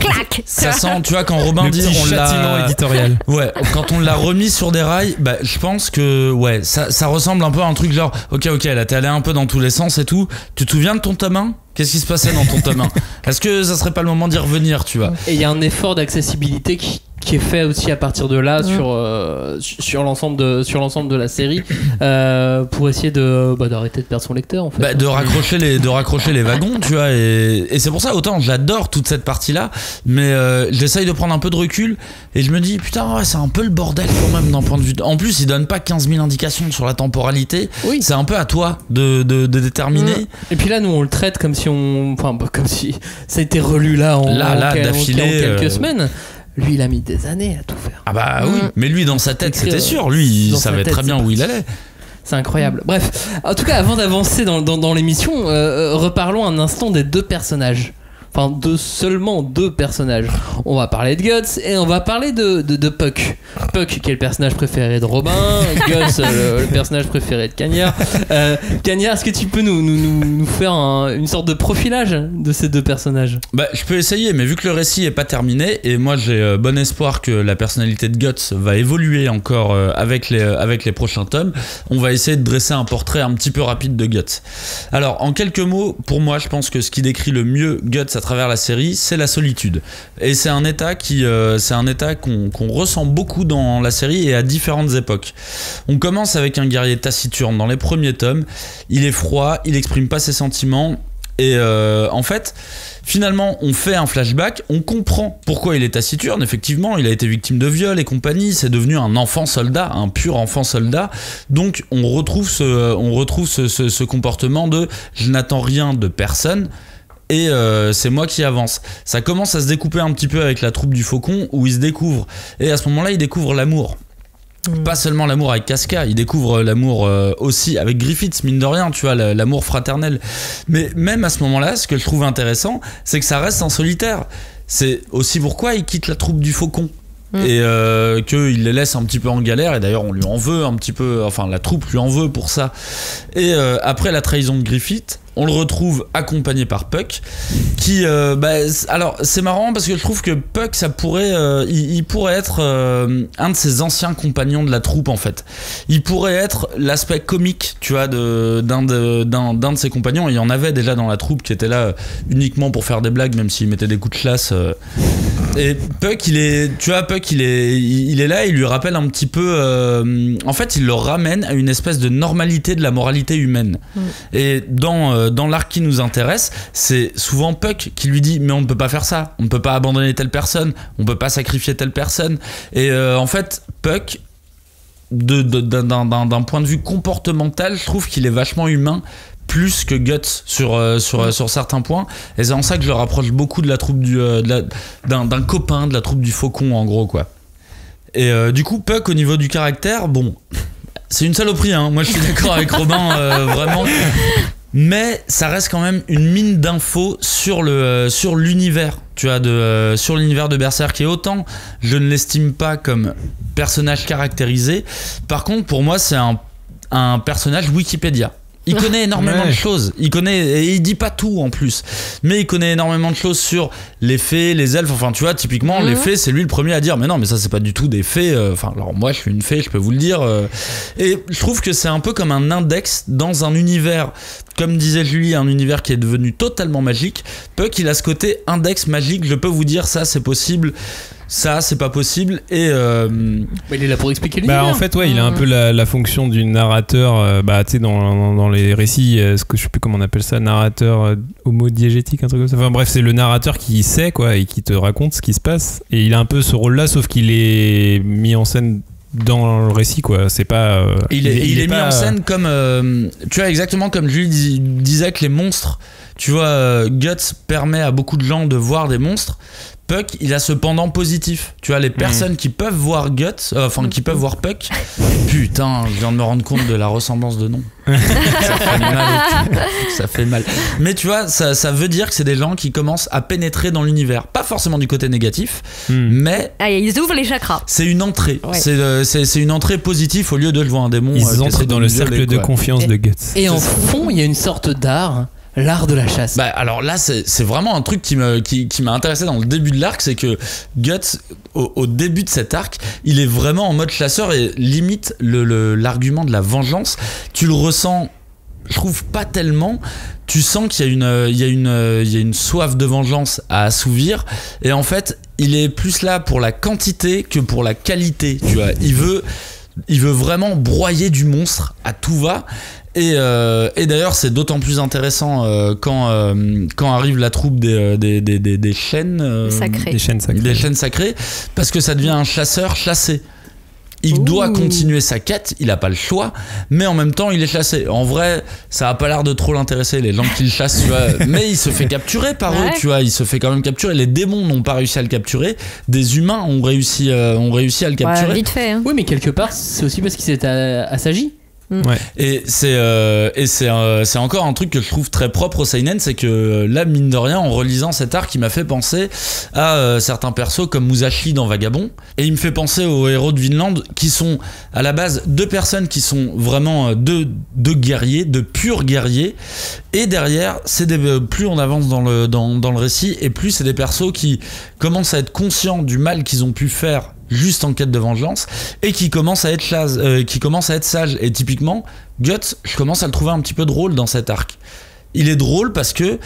Clac. Ça sent, tu vois, quand Robin dit on l'a éditorial. Ouais, quand on l'a remis sur des rails, bah je pense que ouais, ça ressemble un peu à un truc genre OK, là t'es allé un peu dans tous les sens et tout. Tu te souviens de ton tome 1 ? Qu'est-ce qui se passait dans ton tome 1 ? Est-ce que ça serait pas le moment d'y revenir, tu vois ? Et il y a un effort d'accessibilité qui est fait aussi à partir de là sur l'ensemble de la série pour essayer d'arrêter de perdre son lecteur en fait. De raccrocher les wagons, tu vois, et c'est pour ça autant j'adore toute cette partie là, mais j'essaye de prendre un peu de recul et je me dis putain ouais, c'est un peu le bordel quand même d'un point de vue. En plus il donne pas 15 000 indications sur la temporalité, oui. C'est un peu à toi de déterminer. Et puis là nous on le traite comme si ça a été relu là d'affilée en quelques semaines. Lui, il a mis des années à tout faire. Ah bah oui, mais lui, dans sa tête, c'était sûr. Lui, il savait très bien où il allait. C'est incroyable. Bref, en tout cas, avant d'avancer dans l'émission, reparlons un instant des deux personnages. Enfin, seulement deux personnages. On va parler de Guts et on va parler de Puck. Puck, qui est le personnage préféré de Robin. Guts, le personnage préféré de Cagnard. Cagnard, est-ce que tu peux nous faire une sorte de profilage de ces deux personnages ? Bah, je peux essayer, mais vu que le récit est pas terminé, et moi j'ai bon espoir que la personnalité de Guts va évoluer encore avec les prochains tomes, on va essayer de dresser un portrait un petit peu rapide de Guts. Alors, en quelques mots, pour moi, je pense que ce qui décrit le mieux Guts à travers la série, c'est la solitude. Et c'est un état qu'on ressent beaucoup dans la série et à différentes époques. On commence avec un guerrier taciturne dans les premiers tomes. Il est froid, il exprime pas ses sentiments. Et en fait, finalement, on fait un flashback, on comprend pourquoi il est taciturne. Effectivement, il a été victime de viol et compagnie, c'est devenu un enfant soldat, un pur enfant soldat. Donc, on retrouve ce comportement de « je n'attends rien de personne ». Et c'est moi qui avance. Ça commence à se découper un petit peu avec la troupe du Faucon où il se découvre. Et à ce moment-là, il découvre l'amour. Pas seulement l'amour avec Casca, il découvre l'amour aussi avec Griffiths, mine de rien, tu vois, l'amour fraternel. Mais même à ce moment-là, ce que je trouve intéressant, c'est que ça reste en solitaire. C'est aussi pourquoi il quitte la troupe du Faucon. Et qu'il les laisse un petit peu en galère, et d'ailleurs on lui en veut un petit peu, enfin la troupe lui en veut pour ça. Et après la trahison de Griffith, on le retrouve accompagné par Puck qui alors c'est marrant parce que je trouve que Puck ça pourrait il pourrait être un de ses anciens compagnons de la troupe en fait. Il pourrait être l'aspect comique, tu vois, d'un de ses compagnons. Il y en avait déjà dans la troupe qui était là uniquement pour faire des blagues, même s'il mettait des coups de classe. Et Puck il est là, il lui rappelle un petit peu en fait il le ramène à une espèce de normalité de la moralité humaine. Et dans l'arc qui nous intéresse, c'est souvent Puck qui lui dit mais on ne peut pas faire ça, on ne peut pas abandonner telle personne, on ne peut pas sacrifier telle personne. Et en fait Puck d'un point de vue comportemental, je trouve qu'il est vachement humain, plus que Guts sur certains points, et c'est en ça que je le rapproche beaucoup de la troupe d'un copain de la troupe du Faucon en gros quoi. Et du coup Puck au niveau du caractère, bon c'est une saloperie hein. Moi je suis d'accord avec Robin vraiment, mais ça reste quand même une mine d'infos sur l'univers, tu vois, sur l'univers de Berserk. Et autant je ne l'estime pas comme personnage caractérisé, par contre pour moi c'est un personnage Wikipédia. Il connaît énormément de choses. Et il dit pas tout en plus. Mais il connaît énormément de choses sur les fées, les elfes. Enfin, tu vois, typiquement, les fées, c'est lui le premier à dire mais non, mais ça, c'est pas du tout des fées. Enfin, alors moi, je suis une fée, je peux vous le dire. Et je trouve que c'est un peu comme un index dans un univers, comme disait Julie, un univers qui est devenu totalement magique. Puck, il a ce côté index magique. Je peux vous dire ça, c'est possible. Ça, c'est pas possible. Et il est là pour expliquer l'univers. En fait, ouais, il a un peu la fonction du narrateur. Tu sais, dans les récits, ce que je sais plus comment on appelle ça, narrateur homodiégétique, un truc comme ça. Enfin bref, c'est le narrateur qui sait quoi et qui te raconte ce qui se passe. Et il a un peu ce rôle-là, sauf qu'il est mis en scène dans le récit quoi. C'est pas. Il est mis en scène comme, tu vois, exactement comme Julie disait que les monstres. Tu vois, Guts permet à beaucoup de gens de voir des monstres. Puck, il a ce pendant positif. Tu vois, les personnes qui peuvent voir Guts, qui peuvent voir Puck, putain, je viens de me rendre compte de la ressemblance de nom. Ça fait mal. Mais tu vois, ça veut dire que c'est des gens qui commencent à pénétrer dans l'univers. Pas forcément du côté négatif, mais ils ouvrent les chakras. c'est une entrée. Ouais. C'est une entrée positive au lieu de jouer un démon. Ils entrent dans le cercle de confiance de Guts. Et en fond, il y a une sorte d'art. L'art de la chasse. Bah alors là c'est vraiment un truc qui m'a intéressé dans le début de l'arc, c'est que Guts au début de cet arc, il est vraiment en mode chasseur et limite l'argument de la vengeance, tu le ressens, je trouve pas tellement. Tu sens qu'il y a une soif de vengeance à assouvir et en fait, il est plus là pour la quantité que pour la qualité, tu vois. Il veut vraiment broyer du monstre à tout va. Et d'ailleurs c'est d'autant plus intéressant quand arrive la troupe des chaînes sacrées. Des chaînes sacrées, parce que ça devient un chasseur chassé. Il doit continuer sa quête, il a pas le choix, mais en même temps il est chassé. En vrai, ça a pas l'air de trop l'intéresser, les gens qui le chassent, tu vois. Mais il se fait capturer par eux, tu vois. Il se fait quand même capturer. Les démons n'ont pas réussi à le capturer, des humains ont réussi à le capturer. Ouais, vite fait. Hein. Oui, mais quelque part, c'est aussi parce qu'il s'est assagi. Ouais. Et c'est encore un truc que je trouve très propre au seinen, c'est que là mine de rien en relisant cet arc il m'a fait penser à certains persos comme Musashi dans Vagabond, et il me fait penser aux héros de Vinland qui sont à la base deux personnes qui sont vraiment deux guerriers, de purs guerriers, et derrière c'est plus on avance dans le récit et plus c'est des persos qui commencent à être conscients du mal qu'ils ont pu faire juste en quête de vengeance et qui commence à être sage. Et typiquement Guts, je commence à le trouver un petit peu drôle dans cet arc. Il est drôle parce que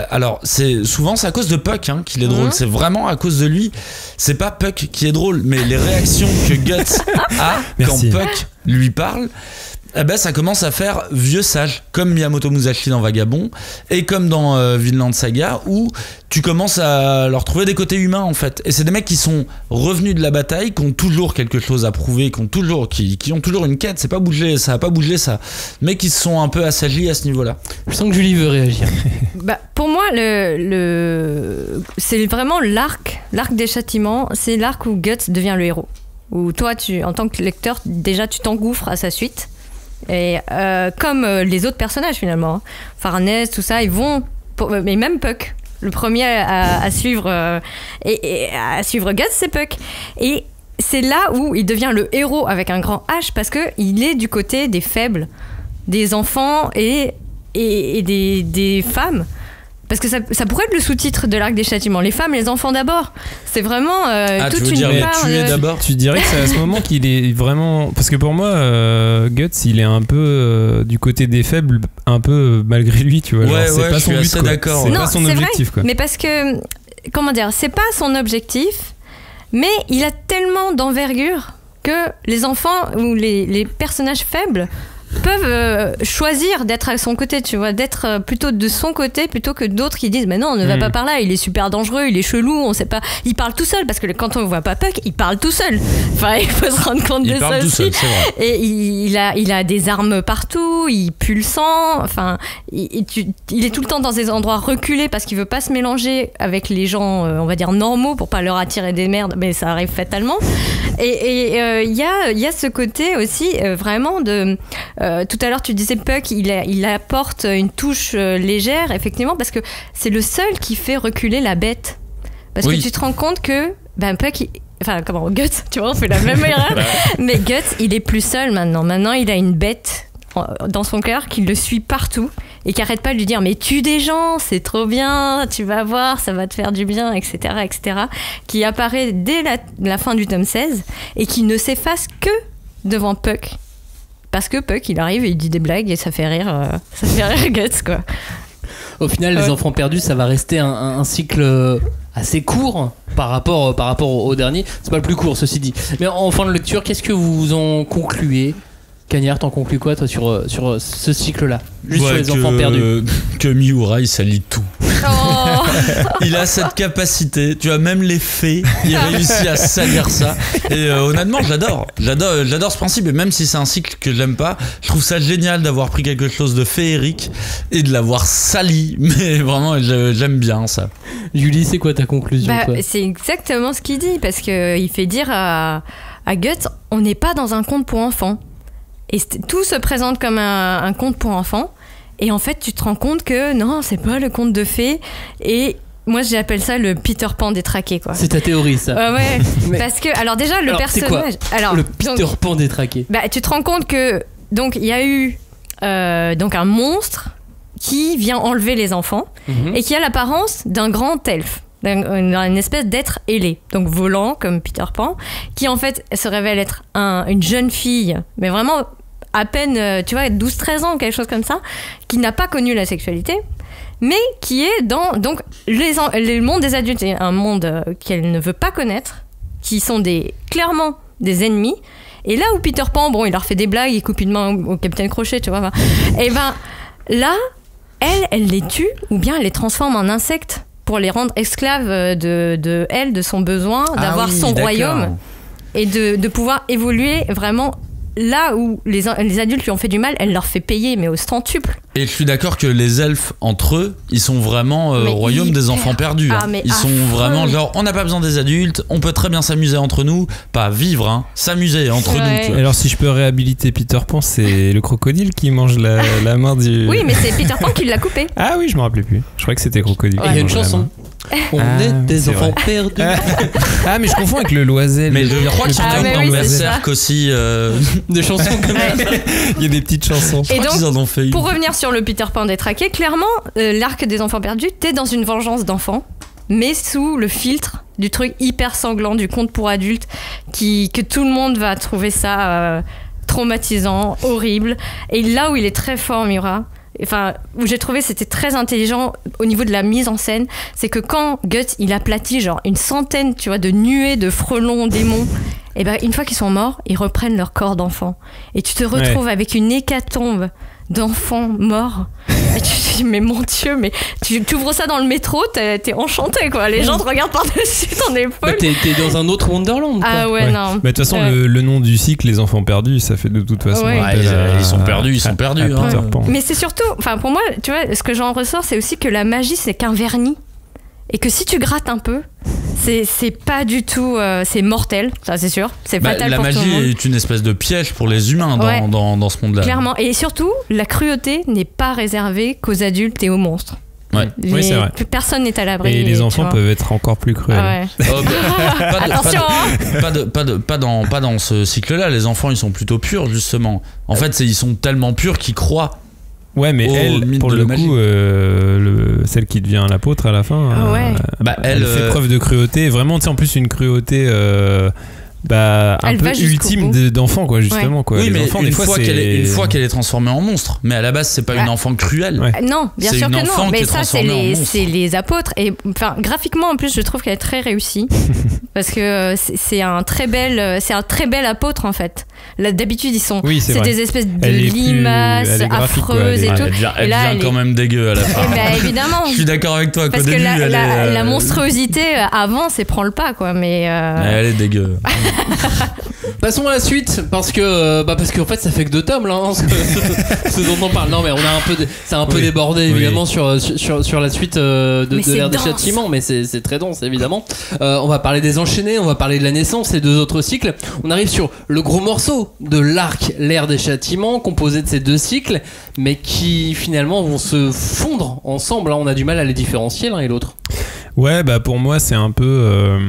alors c'est à cause de Puck qu'il est drôle, c'est vraiment à cause de lui. C'est pas Puck qui est drôle, mais les réactions que Guts a quand Puck lui parle, ça commence à faire vieux sage, comme Miyamoto Musashi dans Vagabond et comme dans Vinland Saga, où tu commences à leur trouver des côtés humains en fait. Et c'est des mecs qui sont revenus de la bataille, qui ont toujours quelque chose à prouver, qui ont toujours une quête. Ça a pas bougé ça, mais qui se sont un peu assagis à ce niveau-là. Je sens que Julie veut réagir. Pour moi, c'est vraiment l'arc des châtiments. C'est l'arc où Guts devient le héros. Où toi, en tant que lecteur, déjà tu t'engouffres à sa suite. Et comme les autres personnages finalement, Farnèse, tout ça, ils vont, mais même Puck, le premier à suivre et à suivre Guts, c'est Puck. Et c'est là où il devient le héros avec un grand H, parce que il est du côté des faibles, des enfants et des femmes. Parce que ça pourrait être le sous-titre de l'arc des châtiments. Les femmes et les enfants d'abord. C'est vraiment toute une part. Tuer d'abord. Tu dirais que c'est à ce moment qu'il est vraiment. Parce que pour moi, Guts, il est un peu du côté des faibles, un peu malgré lui, tu vois. Ouais, c'est pas son but, d'accord. C'est pas son objectif, quoi. Mais parce que, comment dire, c'est pas son objectif, mais il a tellement d'envergure que les enfants ou les personnages faibles peuvent choisir d'être à son côté, tu vois, d'être plutôt de son côté plutôt que d'autres qui disent mais non, on ne va pas par là, il est super dangereux, il est chelou, on sait pas, il parle tout seul, parce que quand on voit pas Puck, il parle tout seul, enfin il faut se rendre compte de ça aussi. Et il a des armes partout, il pue le sang, enfin il est tout le temps dans des endroits reculés parce qu'il veut pas se mélanger avec les gens on va dire normaux pour pas leur attirer des merdes, mais ça arrive fatalement. Et il y a ce côté aussi vraiment de tout à l'heure tu disais Puck, il apporte une touche légère, effectivement, parce que c'est le seul qui fait reculer la bête, parce que tu te rends compte que Puck Guts, tu vois, on fait la même erreur, mais Guts il est plus seul maintenant il a une bête dans son cœur qui le suit partout et qui arrête pas de lui dire mais tue des gens, c'est trop bien, tu vas voir, ça va te faire du bien, etc., qui apparaît dès la fin du tome 16 et qui ne s'efface que devant Puck, parce que Puck il arrive et il dit des blagues et ça fait rire Guts, quoi. Au final, les enfants perdus, ça va rester un cycle assez court par rapport au dernier. C'est pas le plus court, ceci dit. Mais en fin de lecture, qu'est-ce que vous en concluez? Cagnard, t'en conclus quoi toi sur ce cycle-là? Juste sur les enfants perdus. Que Miura il salit tout. Il a cette capacité, tu vois, même les fées, il réussit à salir ça. Et honnêtement, j'adore ce principe. Et même si c'est un cycle que j'aime pas, je trouve ça génial d'avoir pris quelque chose de féerique et de l'avoir sali. Mais vraiment, j'aime bien ça. Julie, c'est quoi ta conclusion, toi ? C'est exactement ce qu'il dit, parce qu'il fait dire à Guts, on n'est pas dans un conte pour enfants. Et tout se présente comme un conte pour enfants. Et en fait, tu te rends compte que non, c'est pas le conte de fées. Et moi, j'appelle ça le Peter Pan détraqué, quoi. C'est ta théorie, ça. Ouais. Parce que, alors déjà, le personnage. Alors, le Peter Pan détraqué. Tu te rends compte que donc il y a eu donc un monstre qui vient enlever les enfants et qui a l'apparence d'un grand elfe. Une espèce d'être ailé, donc volant comme Peter Pan, qui en fait se révèle être une jeune fille, mais vraiment à peine, tu vois, 12-13 ans, quelque chose comme ça, qui n'a pas connu la sexualité, mais qui est dans donc, le monde des adultes, un monde qu'elle ne veut pas connaître, qui sont clairement des ennemis. Et là où Peter Pan, bon, il leur fait des blagues, il coupe une main au Capitaine Crochet, tu vois, et ben là, elle les tue, ou bien elle les transforme en insectes, pour les rendre esclaves de son besoin d'avoir son royaume et de pouvoir évoluer vraiment là où les adultes lui ont fait du mal, elle leur fait payer, mais au centuple. Et je suis d'accord que les elfes, entre eux, ils sont vraiment au royaume des enfants perdus. Ils sont vraiment genre, on n'a pas besoin des adultes, on peut très bien s'amuser entre nous, pas vivre, s'amuser entre nous. Tu vois. Alors si je peux réhabiliter Peter Pan, c'est le crocodile qui mange la main du... Oui, mais c'est Peter Pan qui l'a coupé. Ah oui, je me rappelais plus. Je croyais que c'était crocodile. Il y a une chanson. On est des enfants perdus. Ah, mais je confonds avec le Loisel. Mais je crois qu'il y a dans Berserk aussi des chansons comme ça. Il y a des petites chansons. Et donc, pour revenir sur le Peter Pan détraqué, clairement, l'arc des enfants perdus, t'es dans une vengeance d'enfants, mais sous le filtre du truc hyper sanglant du conte pour adultes, que tout le monde va trouver ça traumatisant, horrible. Et là où il est très fort, Miura, enfin, où j'ai trouvé c'était très intelligent au niveau de la mise en scène, c'est que quand Guts il aplatit genre une centaine, tu vois, de nuées de frelons démons, et ben une fois qu'ils sont morts, ils reprennent leur corps d'enfant et tu te retrouves avec une hécatombe d'enfants morts. Et tu te dis mais mon Dieu, mais tu ouvres ça dans le métro, t'es enchanté quoi, les gens te regardent par-dessus ton épaule. T'es dans un autre Wonderland quoi. Ah ouais. Non. De toute façon le nom du cycle, les enfants perdus, ça fait de toute façon ils sont perdus, Peter Pan. Mais c'est surtout, enfin pour moi, tu vois, ce que j'en ressors, c'est aussi que la magie c'est qu'un vernis et que si tu grattes un peu, c'est pas du tout, c'est mortel, ça c'est sûr, c'est fatal pour tout le monde. La magie est une espèce de piège pour les humains dans ce monde-là. Clairement, et surtout, la cruauté n'est pas réservée qu'aux adultes et aux monstres. Ouais. Oui, c'est vrai. Personne n'est à l'abri. Et les enfants peuvent être encore plus cruels. Attention. Pas dans ce cycle-là. Les enfants, ils sont plutôt purs justement. En fait, ils sont tellement purs qu'ils croient. Ouais, mais elle, pour le coup, celle qui devient l'apôtre à la fin, elle fait preuve de cruauté. Vraiment, tu sais, en plus, une cruauté un peu ultime d'enfant, quoi, justement. Ouais. Quoi. Oui, les mais enfants, une des fois, fois qu'elle est transformée en monstre. Mais à la base, c'est pas une enfant cruelle. Ouais. Non, bien sûr que non. Mais ça, c'est les apôtres. Et enfin, graphiquement, en plus, je trouve qu'elle est très réussie. Parce que c'est un très bel apôtre, en fait. Là, d'habitude, c'est des espèces de limaces affreuses et tout. Elle devient quand même dégueu à la fin. Évidemment. Je suis d'accord avec toi. Parce que la monstruosité avance et prend le pas, quoi. Mais elle est dégueu. Passons à la suite parce que en fait ça fait que 2 tomes là, ce dont on parle. Non mais c'est un peu débordé évidemment sur la suite de l'ère des châtiments, mais c'est très dense évidemment. On va parler des enchaînés, on va parler de la naissance, les 2 autres cycles. On arrive sur le gros morceau de l'arc l'ère des châtiments, composé de ces 2 cycles, mais qui finalement vont se fondre ensemble. Là, on a du mal à les différencier l'un et l'autre. Ouais, pour moi c'est un peu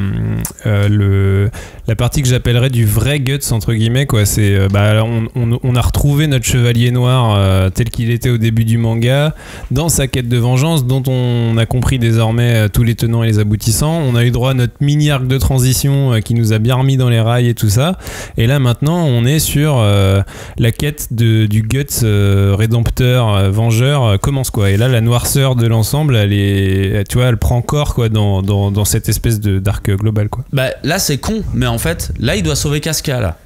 la partie que j'appellerais du vrai Guts entre guillemets, quoi. C'est on a retrouvé notre chevalier noir tel qu'il était au début du manga dans sa quête de vengeance, dont on a compris désormais tous les tenants et les aboutissants. On a eu droit à notre mini arc de transition qui nous a bien remis dans les rails et tout ça. Et là maintenant on est sur la quête du Guts rédempteur, vengeur commence, quoi. Et là la noirceur de l'ensemble, elle prend corps, quoi, dans cette espèce d'arc global, quoi. Là c'est con, mais en fait là il doit sauver Casca là.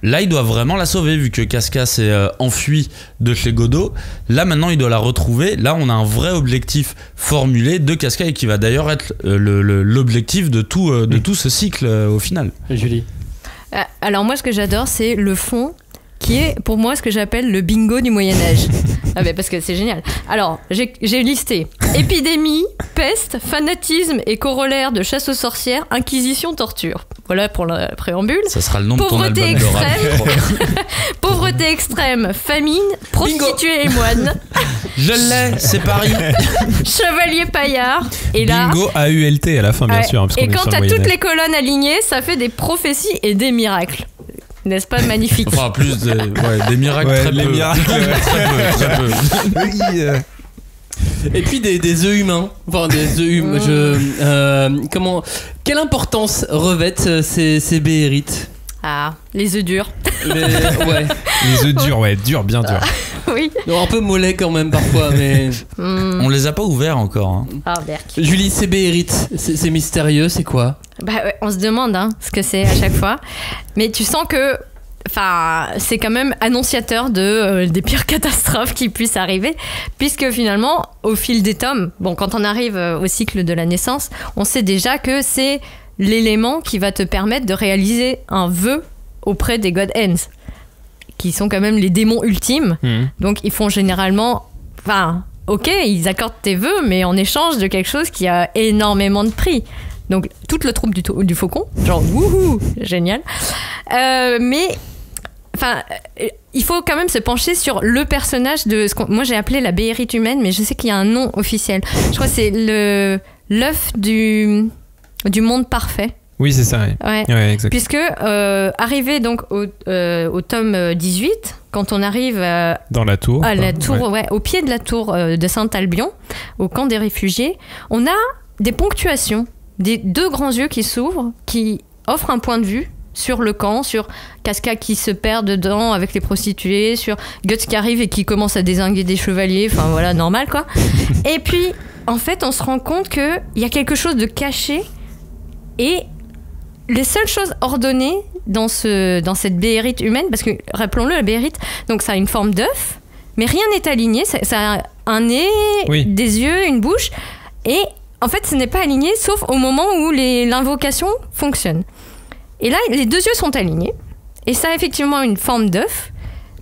Là, il doit vraiment la sauver, vu que Casca s'est enfui de chez Godot. Là, maintenant, il doit la retrouver. Là, on a un vrai objectif formulé de Casca et qui va d'ailleurs être l'objectif de tout ce cycle au final. Julie. Alors moi, ce que j'adore, c'est le fond qui est pour moi ce que j'appelle le bingo du Moyen-Âge. Ah ben parce que c'est génial. Alors, j'ai listé épidémie, peste, fanatisme et corollaire de chasse aux sorcières, inquisition, torture. Voilà pour le préambule. Ça sera le nom de ton album extrême, de rap. Pauvreté extrême, famine, prostituées et moines. Je l'ai, c'est Paris. Chevalier paillard. Et là, Bingo AULT à la fin, bien sûr. Et quand t'as toutes les colonnes alignées, ça fait des prophéties et des miracles. N'est-ce pas magnifique? Enfin, plus des miracles, très les peu. miracles, très peu. Et puis des œufs humains. Enfin, des œufs humains. Quelle importance revêtent ces béérites? Ah, les œufs durs. Ouais. Les œufs durs, durs, bien durs. Oui. Non, un peu mollet quand même parfois, mais. On les a pas ouverts encore. Hein. Ah, berk. Julie, ces béérites, c'est mystérieux, c'est quoi? Bah, on se demande ce que c'est à chaque fois. Mais tu sens que. Enfin, c'est quand même annonciateur des pires catastrophes qui puissent arriver, puisque finalement, au fil des tomes, quand on arrive au cycle de la naissance, on sait déjà que c'est l'élément qui va te permettre de réaliser un vœu auprès des God Hands, qui sont quand même les démons ultimes. Donc, ils font généralement... Enfin, ok, ils accordent tes vœux, mais en échange de quelque chose qui a énormément de prix. Donc, toute la troupe du faucon, genre, wouhou, génial. Mais... Enfin, il faut quand même se pencher sur le personnage de ce moi j'ai appelé la béérite humaine, mais je sais qu'il y a un nom officiel. Je crois que c'est l'œuf du monde parfait. Oui, c'est ça. Ouais, exact. Puisque arrivé donc au tome 18, quand on arrive dans la tour, au pied de la tour de Saint-Albion, au camp des réfugiés, on a des ponctuations, des deux grands yeux qui s'ouvrent, qui offrent un point de vue sur le camp, sur Casca qui se perd dedans avec les prostituées, sur Guts qui arrive et qui commence à dézinguer des chevaliers, enfin voilà, normal quoi. Et puis, en fait, on se rend compte qu'il y a quelque chose de caché et les seules choses ordonnées dans cette béérite humaine, parce que, rappelons-le, la béérite, donc ça a une forme d'œuf, mais rien n'est aligné, ça a un nez, des yeux, une bouche, et en fait, ce n'est pas aligné, sauf au moment où l'invocation fonctionne. Et là, les deux yeux sont alignés. Et ça a effectivement une forme d'œuf.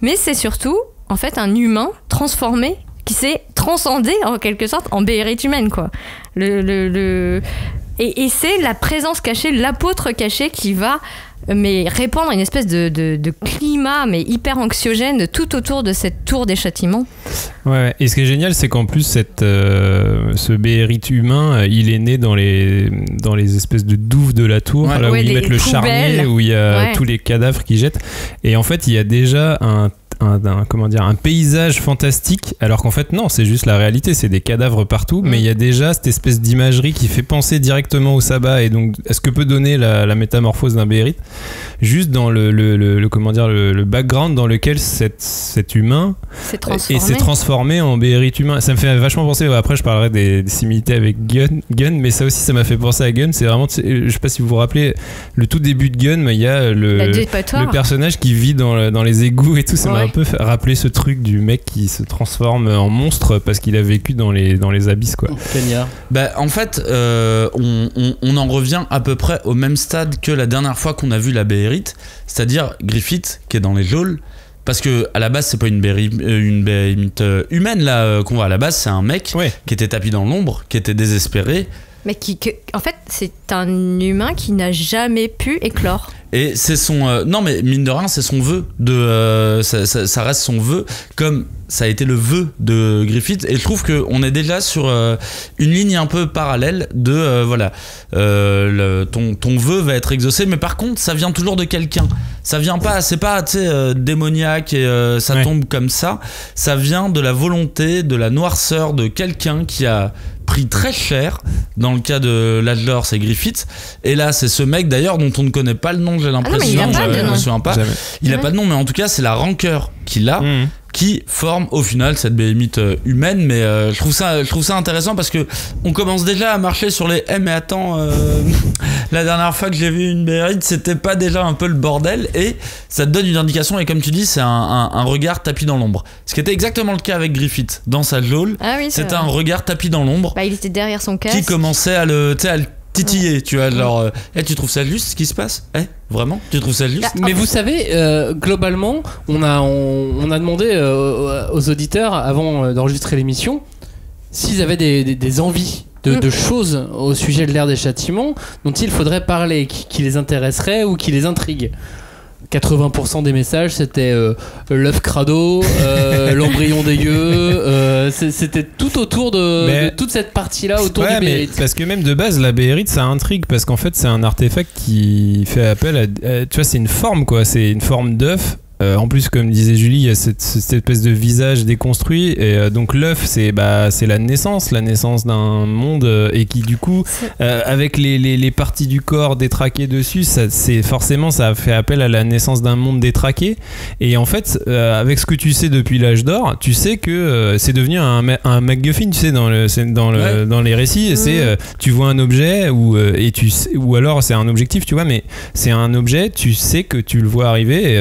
Mais c'est surtout, en fait, un humain transformé qui s'est transcendé, en quelque sorte, en béérite humaine, quoi. Et c'est la présence cachée, l'apôtre caché qui va répandre une espèce de climat hyper anxiogène tout autour de cette tour des châtiments. Ouais. Et ce qui est génial, c'est qu'en plus ce béérite humain, il est né dans les espèces de douves de la tour, là où ils mettent le charnier, où il y a tous les cadavres qu'ils jettent. Et en fait, il y a déjà un paysage fantastique, alors qu'en fait non, c'est juste la réalité, c'est des cadavres partout, mais il y a déjà cette espèce d'imagerie qui fait penser directement au sabbat et donc à ce que peut donner la métamorphose d'un béérite, juste dans le background dans lequel cet humain s'est transformé en béérite humain. Ça me fait vachement penser, après je parlerai des similitudes avec Gun, mais ça aussi ça m'a fait penser à Gun. C'est vraiment, je sais pas si vous vous rappelez le tout début de Gun, mais il y a le personnage qui vit dans les égouts et tout, ça m'a un peu rappeler ce truc du mec qui se transforme en monstre parce qu'il a vécu dans les abysses, quoi. En fait, on en revient à peu près au même stade que la dernière fois qu'on a vu la béérite, c'est-à-dire Griffith qui est dans les geôles. Parce que à la base c'est pas une béérite humaine là qu'on voit. À la base c'est un mec qui était tapis dans l'ombre, qui était désespéré. Mais en fait, c'est un humain qui n'a jamais pu éclore. Et c'est son... non, mais mine de rien, c'est son vœu. Ça reste son vœu, comme ça a été le vœu de Griffith. Et je trouve qu'on est déjà sur une ligne un peu parallèle de... ton vœu va être exaucé, mais par contre, ça vient toujours de quelqu'un. Ça vient pas... C'est pas, démoniaque et ça tombe comme ça. Ça vient de la volonté, de la noirceur de quelqu'un qui a pris très cher. Dans le cas de l'âge d'or, c'est Griffith. Et là, c'est ce mec d'ailleurs dont on ne connaît pas le nom, j'ai l'impression. Il a pas de nom. Je me souviens pas. Il a pas de nom, mais en tout cas, c'est la rancœur qu'il a qui forme au final cette béhémite humaine. Mais je trouve ça intéressant parce que on commence déjà à marcher sur les mais attends, la dernière fois que j'ai vu une béhérite, c'était pas déjà un peu le bordel? Et ça te donne une indication, et comme tu dis, c'est un regard tapis dans l'ombre, ce qui était exactement le cas avec Griffith dans sa geôle. C'était un regard tapis dans l'ombre. Il était derrière son casque qui commençait à le titiller, tu vois, genre tu trouves ça juste ce qui se passe? Vraiment, tu trouves ça juste? Mais vous savez, globalement, on a demandé aux auditeurs avant d'enregistrer l'émission s'ils avaient des envies de choses au sujet de l'ère des châtiments dont il faudrait parler, qui les intéresseraient ou qui les intriguent. 80% des messages c'était l'œuf crado, l'embryon dégueu, c'était tout autour de toute cette partie-là autour du béhérite. Parce que même de base la béhérite ça intrigue parce qu'en fait c'est un artefact qui fait appel à tu vois, c'est une forme quoi, c'est une forme d'œuf. En plus, comme disait Julie, il y a cette espèce de visage déconstruit, et donc l'œuf, c'est la naissance d'un monde, et qui du coup, avec les parties du corps détraquées dessus, ça fait appel à la naissance d'un monde détraqué. Et en fait, avec ce que tu sais depuis l'âge d'or, tu sais que c'est devenu un MacGuffin, tu sais, dans les récits. C'est tu vois un objet ou alors c'est un objectif, tu vois, mais c'est un objet, tu sais que tu le vois arriver.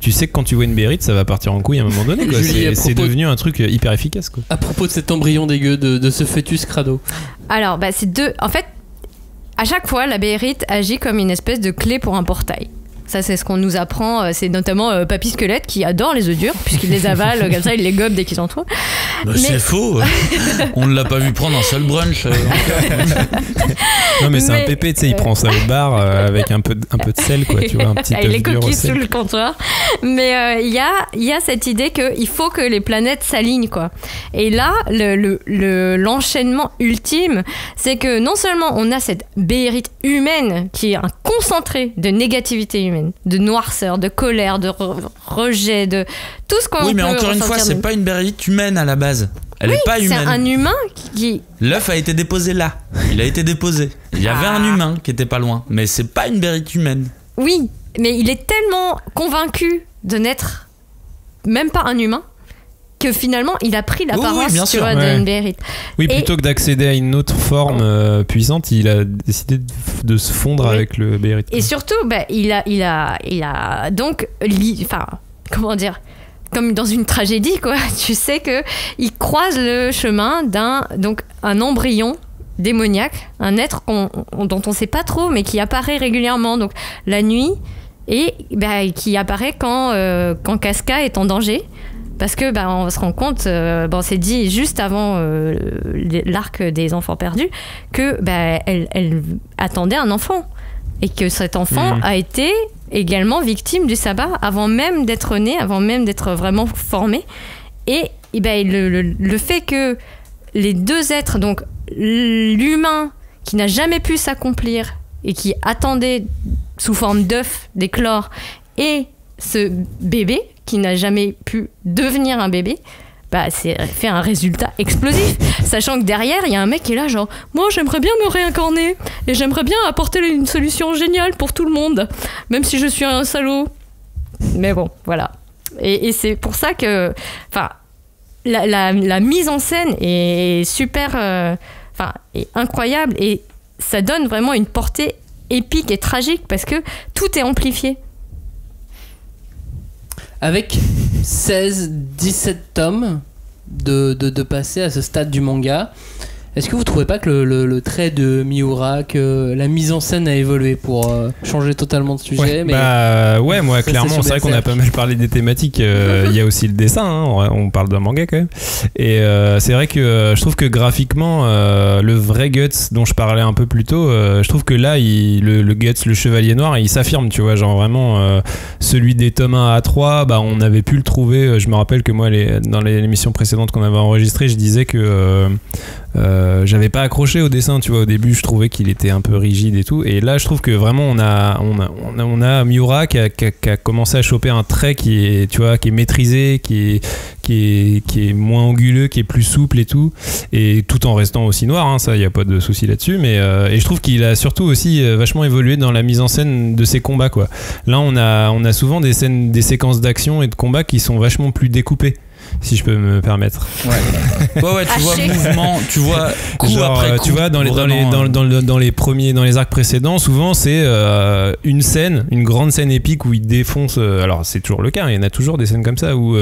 Tu sais que quand tu vois une béhérite, ça va partir en couille à un moment donné, quoi. Julie, c'est devenu un truc hyper efficace, quoi. À propos de cet embryon dégueu, de ce fœtus crado. Alors, c'est deux. En fait, à chaque fois, la béhérite agit comme une espèce de clé pour un portail. Ça, c'est ce qu'on nous apprend. C'est notamment Papy Squelette qui adore les œufs durs, puisqu'il les avale comme ça, il les gobe dès qu'ils en trouvent. C'est faux. On ne l'a pas vu prendre un seul brunch. Non, mais c'est un pépé, tu sais, il prend ça au bar avec un peu de sel, quoi, tu vois, un petit œuf dur. Les coquilles sous le comptoir. Mais il y a cette idée qu'il faut que les planètes s'alignent, quoi. Et là, l'enchaînement ultime, c'est que non seulement on a cette béhérite humaine qui est un concentré de négativité humaine, de noirceur, de colère, de rejet, de tout ce qu'on peut. Oui, mais encore une fois, c'est pas une béhérite humaine à la base. Elle est pas humaine. C'est un humain qui. L'œuf a été déposé là. Il a été déposé. Il y avait un humain qui était pas loin, mais c'est pas une béhérite humaine. Oui, mais il est tellement convaincu de n'être même pas un humain que finalement il a pris l'apparence d'une béhérite. Oui, plutôt que d'accéder à une autre forme puissante, il a décidé de se fondre avec le béhérite. Et surtout, il a donc, comment dire, comme dans une tragédie, quoi. Tu sais que il croise le chemin un embryon démoniaque, un être dont on sait pas trop, mais qui apparaît régulièrement, donc la nuit, et qui apparaît quand Casca est en danger. Parce que on se rend compte, c'est dit juste avant l'arc des enfants perdus, que elle attendait un enfant et que cet enfant a été également victime du sabbat avant même d'être né, avant même d'être vraiment formé. Et le fait que les deux êtres, donc l'humain qui n'a jamais pu s'accomplir et qui attendait sous forme d'œuf d'éclore, et ce bébé qui n'a jamais pu devenir un bébé, c'est fait un résultat explosif, sachant que derrière il y a un mec qui est là genre moi j'aimerais bien me réincarner et j'aimerais bien apporter une solution géniale pour tout le monde, même si je suis un salaud, mais bon voilà. Et c'est pour ça que la mise en scène est super est incroyable, et ça donne vraiment une portée épique et tragique parce que tout est amplifié. Avec 16-17 tomes de passer à ce stade du manga, est-ce que vous trouvez pas que le trait de Miura, que la mise en scène a évolué pour changer totalement de sujet? Moi clairement, c'est vrai qu'on a pas mal parlé des thématiques. Il y a aussi le dessin, on parle d'un manga quand même. Et c'est vrai que je trouve que graphiquement, le vrai Guts dont je parlais un peu plus tôt, je trouve que là, le Guts, le Chevalier Noir, il s'affirme, tu vois, genre vraiment celui des tomes 1 à 3, on avait pu le trouver. Je me rappelle que moi, dans l'émission précédente qu'on avait enregistrée, je disais que j'avais pas accroché au dessin, tu vois. Au début, je trouvais qu'il était un peu rigide et tout. Et là, je trouve que vraiment, on a Miura qui a commencé à choper un trait qui est, tu vois, qui est maîtrisé, qui est moins anguleux, qui est plus souple et tout. Et tout en restant aussi noir, hein, ça, y a pas de souci là-dessus. Mais et je trouve qu'il a surtout aussi vachement évolué dans la mise en scène de ses combats, quoi. Là, on a souvent des séquences d'action et de combat qui sont vachement plus découpées, si je peux me permettre. Ouais, tu vois mouvement, tu vois coup genre, après coup. Tu vois, dans les arcs précédents, souvent c'est une grande scène épique où il défonce. Alors c'est toujours le cas, il y en a toujours des scènes comme ça où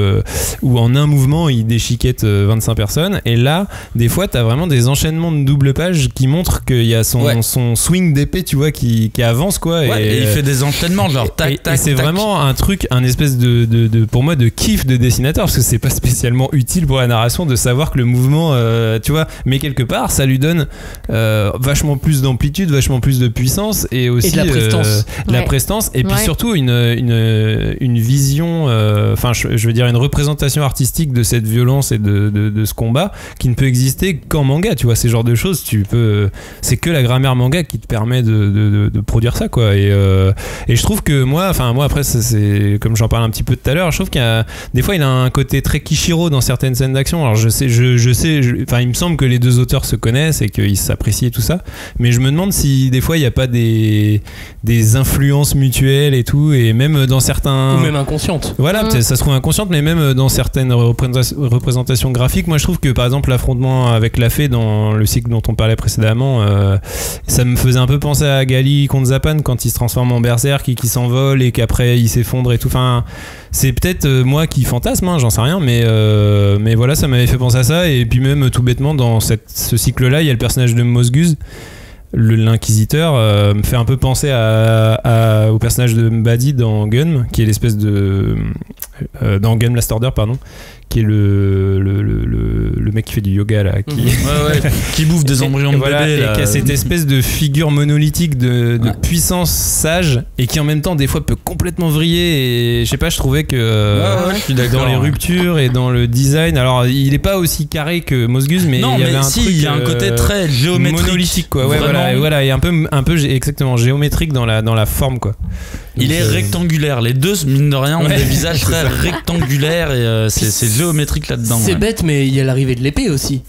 en un mouvement il déchiquette 25 personnes. Et là, des fois, t'as vraiment des enchaînements de double page qui montrent qu'il y a son swing d'épée, tu vois, qui avance, quoi. Et il fait des enchaînements, genre tac, tac. Et c'est vraiment un truc, un espèce de pour moi de kiff de dessinateur, parce que c'est pas spécialement utile pour la narration de savoir que le mouvement, tu vois, mais quelque part ça lui donne vachement plus d'amplitude, vachement plus de puissance et aussi de la prestance. Et puis surtout une vision, enfin je veux dire une représentation artistique de cette violence et de ce combat qui ne peut exister qu'en manga, tu vois. Ces genres de choses, c'est que la grammaire manga qui te permet de produire ça, quoi. Et je trouve que moi après c'est comme j'en parle un petit peu tout à l'heure, je trouve qu'il y a des fois il a un côté très Kishiro dans certaines scènes d'action. Alors je sais, il me semble que les deux auteurs se connaissent et qu'ils s'apprécient et tout ça, mais je me demande si des fois il n'y a pas des influences mutuelles et tout, et même dans certains, ou même inconscientes. Voilà, peut-être ça se trouve inconsciente, mais même dans certaines représentations graphiques, moi je trouve que par exemple l'affrontement avec la fée dans le cycle dont on parlait précédemment, ça me faisait un peu penser à Gali contre Zapan quand il se transforme en berserk et qu'il s'envole et qu'après il s'effondre et tout. Enfin, c'est peut-être moi qui fantasme, hein, j'en sais rien, mais voilà, ça m'avait fait penser à ça. Et puis même tout bêtement dans ce cycle-là, il y a le personnage de Mosguz, l'inquisiteur, me fait un peu penser au personnage de Mbadi dans Gun, qui est l'espèce de dans Gun Last Order, pardon, qui est le mec qui fait du yoga là, qui bouffe des embryons de bébé là. Et qui a cette espèce de figure monolithique de puissance sage, et qui en même temps des fois peut complètement vriller. Et je sais pas, je trouvais que je suis d'accord, dans les ruptures et dans le design, alors il est pas aussi carré que Mosguz, mais il y avait un truc, il y a un côté très géométrique, monolithique, quoi. Voilà, et un peu exactement géométrique dans la forme, quoi. Il est rectangulaire. Les deux, mine de rien, ont des visages très rectangulaires, et c'est géométrique là-dedans. C'est bête, mais il y a l'arrivée de l'épée aussi.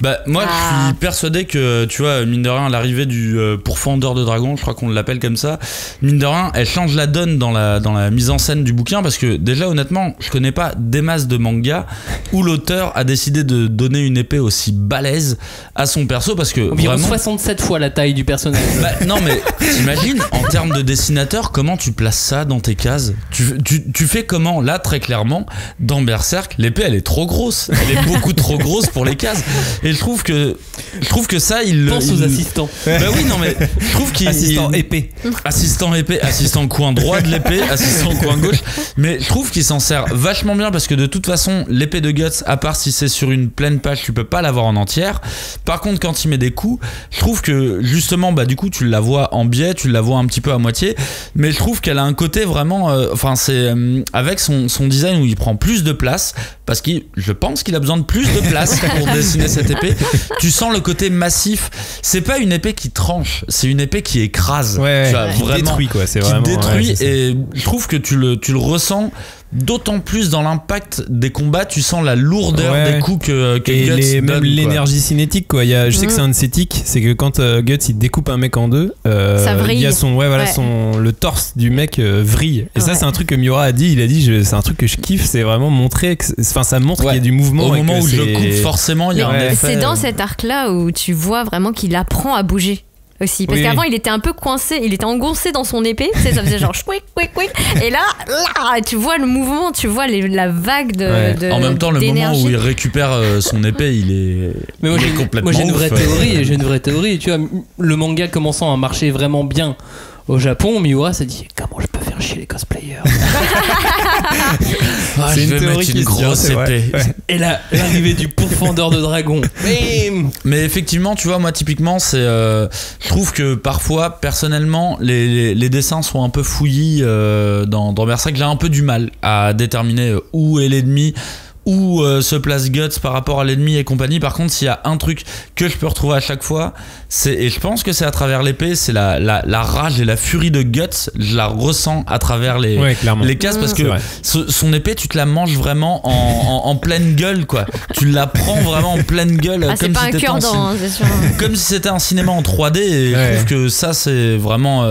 Bah moi je suis persuadé que, tu vois, mine de rien, l'arrivée du pourfendeur de dragon, je crois qu'on l'appelle comme ça, mine de rien, elle change la donne dans la mise en scène du bouquin, parce que déjà honnêtement je connais pas des masses de mangas où l'auteur a décidé de donner une épée aussi balèze à son perso, parce que environ vraiment 67 fois la taille du personnage. Bah non, mais t'imagines en termes de dessinateur comment tu places ça dans tes cases, tu fais comment? Là très clairement dans Berserk, l'épée elle est trop grosse, elle est beaucoup trop grosse pour les cases. Et je trouve que ça, pense aux assistants. Bah oui, non mais je trouve qu'il assistant épée, assistant coin droit de l'épée, assistant coin gauche. Mais je trouve qu'il s'en sert vachement bien, parce que de toute façon, l'épée de Guts, à part si c'est sur une pleine page, tu peux pas l'avoir en entière. Par contre, quand il met des coups, je trouve que justement, bah du coup, tu la vois en biais, tu la vois un petit peu à moitié. Mais je trouve qu'elle a un côté vraiment, c'est avec son design où il prend plus de place, parce que je pense qu'il a besoin de plus de place pour dessiner cette épée. Tu sens le côté massif. C'est pas une épée qui tranche, c'est une épée qui écrase. Tu vois, vraiment, qui détruit, quoi. C'est qui vraiment détruit. c'est et je trouve que tu le ressens d'autant plus dans l'impact des combats. Tu sens la lourdeur des coups que Guts même donne, l'énergie cinétique, quoi. Je sais que c'est un de ses tics, c'est que quand Guts il découpe un mec en deux, ça vrille. il y a le torse du mec vrille. Et ça, c'est un truc que Miura a dit. Il a dit c'est un truc que je kiffe, c'est vraiment montrer que, ça montre qu'il y a du mouvement. Au moment où je coupe, forcément il y a un effet. C'est dans cet arc là où tu vois vraiment qu'il apprend à bouger aussi, parce qu'avant il était un peu coincé, il était engoncé dans son épée, tu sais, ça faisait genre quick, et là tu vois le mouvement, tu vois la vague de en même temps le d'énergie. moment où il récupère son épée, il est complètement j'ai une vraie théorie, tu vois, le manga commençant à marcher vraiment bien au Japon, Miura s'est dit comment je peux faire chier les cosplayers. C'est une théorie qui grosse épée. Et là, l'arrivée du pourfendeur de dragon. Mais effectivement, tu vois, moi typiquement, je trouve que parfois, personnellement, les dessins sont un peu fouillis dans Berserk. J'ai un peu du mal à déterminer où est l'ennemi, où se place Guts par rapport à l'ennemi et compagnie. Par contre, s'il y a un truc que je peux retrouver à chaque fois, et je pense que c'est à travers l'épée, c'est la rage et la furie de Guts. Je la ressens à travers les cases, parce que son épée, tu te la manges vraiment en pleine gueule, quoi. Tu la prends vraiment en pleine gueule, comme si c'était comme si c'était un cinéma en 3D. Et je trouve que ça, c'est vraiment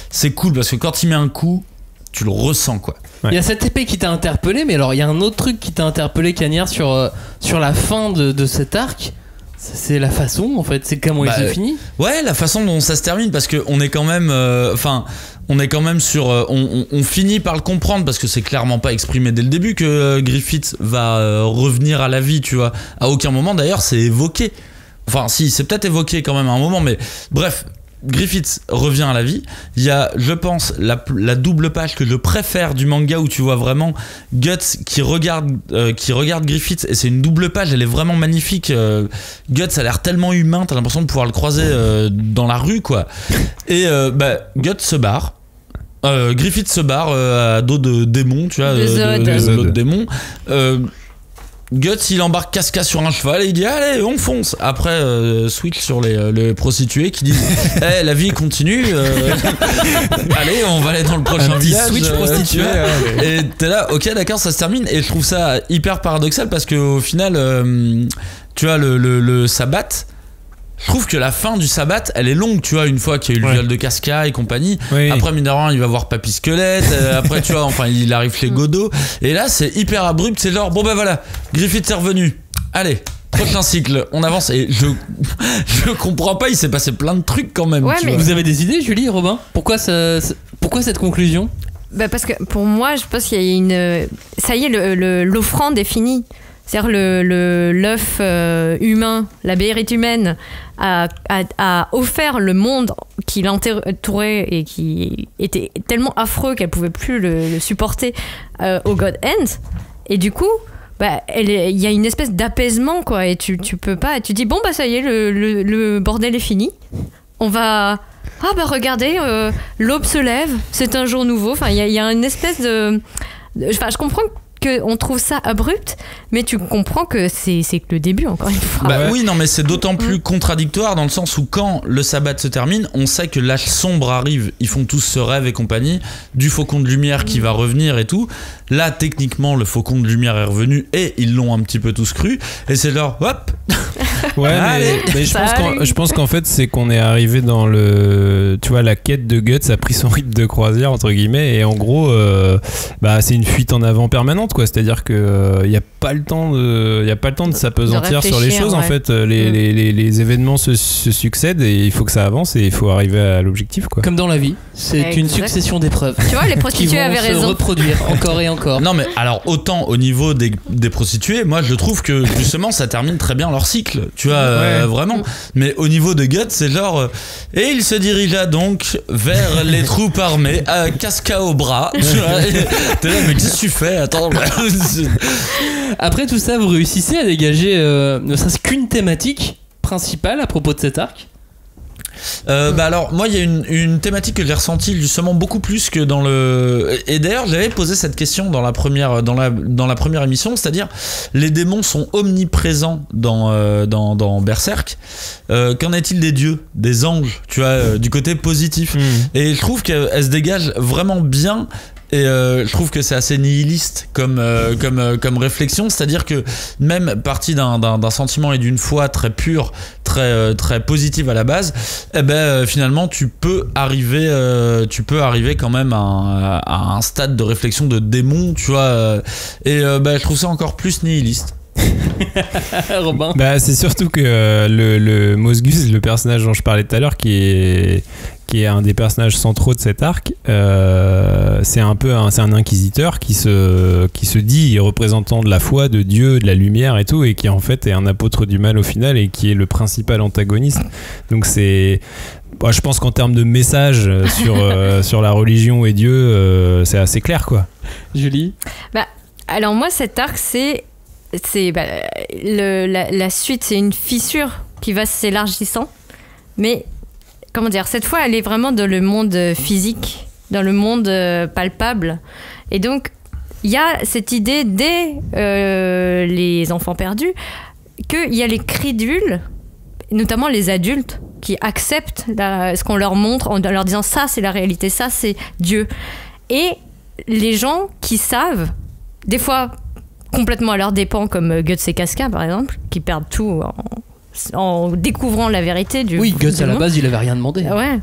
c'est cool, parce que quand il met un coup, tu le ressens, quoi. Il y a cette épée qui t'a interpellé, mais alors il y a un autre truc qui t'a interpellé, Cagnard, sur la fin de cet arc. C'est la façon, en fait, c'est comment il se finit. Ouais, la façon dont ça se termine, parce que on est quand même, on est quand même sur, on finit par le comprendre, parce que c'est clairement pas exprimé dès le début que Griffith va revenir à la vie, tu vois. À aucun moment d'ailleurs c'est évoqué. Enfin, si, c'est peut-être évoqué quand même à un moment, mais bref. Griffith revient à la vie. Il y a, je pense, la double page que je préfère du manga, où tu vois vraiment Guts qui regarde Griffith, et c'est une double page, elle est vraiment magnifique. Guts a l'air tellement humain, t'as l'impression de pouvoir le croiser dans la rue, quoi. Et Guts se barre. Griffith se barre à dos de démons, tu vois, de démons. Guts, il embarque Casca sur un cheval et il dit allez, on fonce. Après switch sur les prostituées qui disent la vie continue, allez, on va aller dans le prochain village. Switch prostituée, et t'es là, ok, d'accord, ça se termine. Et je trouve ça hyper paradoxal, parce qu'au final tu vois, le sabbat, je trouve que la fin du sabbat, elle est longue, tu vois, une fois qu'il y a eu le viol de Casca et compagnie. Après, mine de rien, il va voir Papy Squelette. Après, tu vois, enfin, il arrive chez Godot. Et là, c'est hyper abrupt. C'est genre, bon ben voilà, Griffith est revenu. Allez, prochain cycle, on avance. Et je comprends pas, il s'est passé plein de trucs quand même. Ouais, mais vous avez des idées, Julie, Robin ? Pourquoi cette conclusion ? Parce que pour moi, je pense qu'il y a une. Ça y est, l'offrande est finie. C'est-à-dire l'œuf humain, la béérite humaine a offert le monde qui l'entourait et qui était tellement affreux qu'elle pouvait plus le supporter au God End. Et du coup, il y a une espèce d'apaisement, quoi. Et tu peux pas. Tu dis bon ça y est, le bordel est fini. On va. Regardez, l'aube se lève, c'est un jour nouveau. Enfin, il y a une espèce de. Enfin, je comprends qu'on trouve ça abrupt, mais tu comprends que c'est que le début, encore une fois. Oui, non, mais c'est d'autant plus contradictoire, dans le sens où quand le sabbat se termine, on sait que l'âge sombre arrive. Ils font tous ce rêve et compagnie, du faucon de lumière qui va revenir et tout. Là, techniquement, le faucon de lumière est revenu et ils l'ont un petit peu tous cru. Et c'est leur hop. Ouais, mais je pense qu'en fait, c'est qu'on est arrivé dans le. Tu vois, la quête de Guts a pris son rythme de croisière, entre guillemets, et en gros, c'est une fuite en avant permanente, quoi. C'est-à-dire qu'il n'y a pas le temps de s'apesantir sur les choses, en fait. Les événements se succèdent et il faut que ça avance et il faut arriver à l'objectif, quoi. Comme dans la vie, c'est une succession d'épreuves. Tu vois, les prostituées avaient raison. Qui vont se reproduire encore et encore. Non, mais alors, autant au niveau des prostituées, moi je trouve que justement ça termine très bien leur cycle, tu vois, vraiment. Mais au niveau de Guts, c'est genre. Et il se dirigea donc vers les troupes armées, Casca au bras. Tu vois, t'es là, mais qu'est-ce que tu fais ? Attends. Après tout ça, vous réussissez à dégager ne serait-ce qu'une thématique principale à propos de cet arc ? Alors moi il y a une thématique que j'ai ressentie justement beaucoup plus que dans le. Et d'ailleurs j'avais posé cette question dans la première émission, c'est-à-dire les démons sont omniprésents dans Berserk. Qu'en est-il des dieux, des anges, tu vois, du côté positif. Et je trouve qu'elle se dégage vraiment bien. Et je trouve que c'est assez nihiliste comme réflexion, c'est-à-dire que même parti d'un sentiment et d'une foi très pure, très positive à la base, finalement tu peux arriver quand même à un stade de réflexion de démon, tu vois, et je trouve ça encore plus nihiliste. Robin. C'est surtout que le Mosgus, le personnage dont je parlais tout à l'heure, qui est un des personnages centraux de cet arc, c'est un inquisiteur qui se dit représentant de la foi, de Dieu, de la lumière et tout, et qui en fait est un apôtre du mal au final et qui est le principal antagoniste. Donc c'est, je pense qu'en termes de message sur la religion et Dieu, c'est assez clair, quoi. Julie. Alors moi, cet arc, la suite, c'est une fissure qui va s'élargissant, mais comment dire, cette fois elle est vraiment dans le monde physique, dans le monde palpable, et donc il y a cette idée dès les enfants perdus qu'il y a les crédules, notamment les adultes, qui acceptent ce qu'on leur montre en leur disant ça c'est la réalité, ça c'est Dieu. Et les gens qui savent, des fois complètement à leurs dépens, comme Guts et Casca par exemple, qui perdent tout en découvrant la vérité du Oui, Guts à la monde. base il avait rien demandé. Ouais.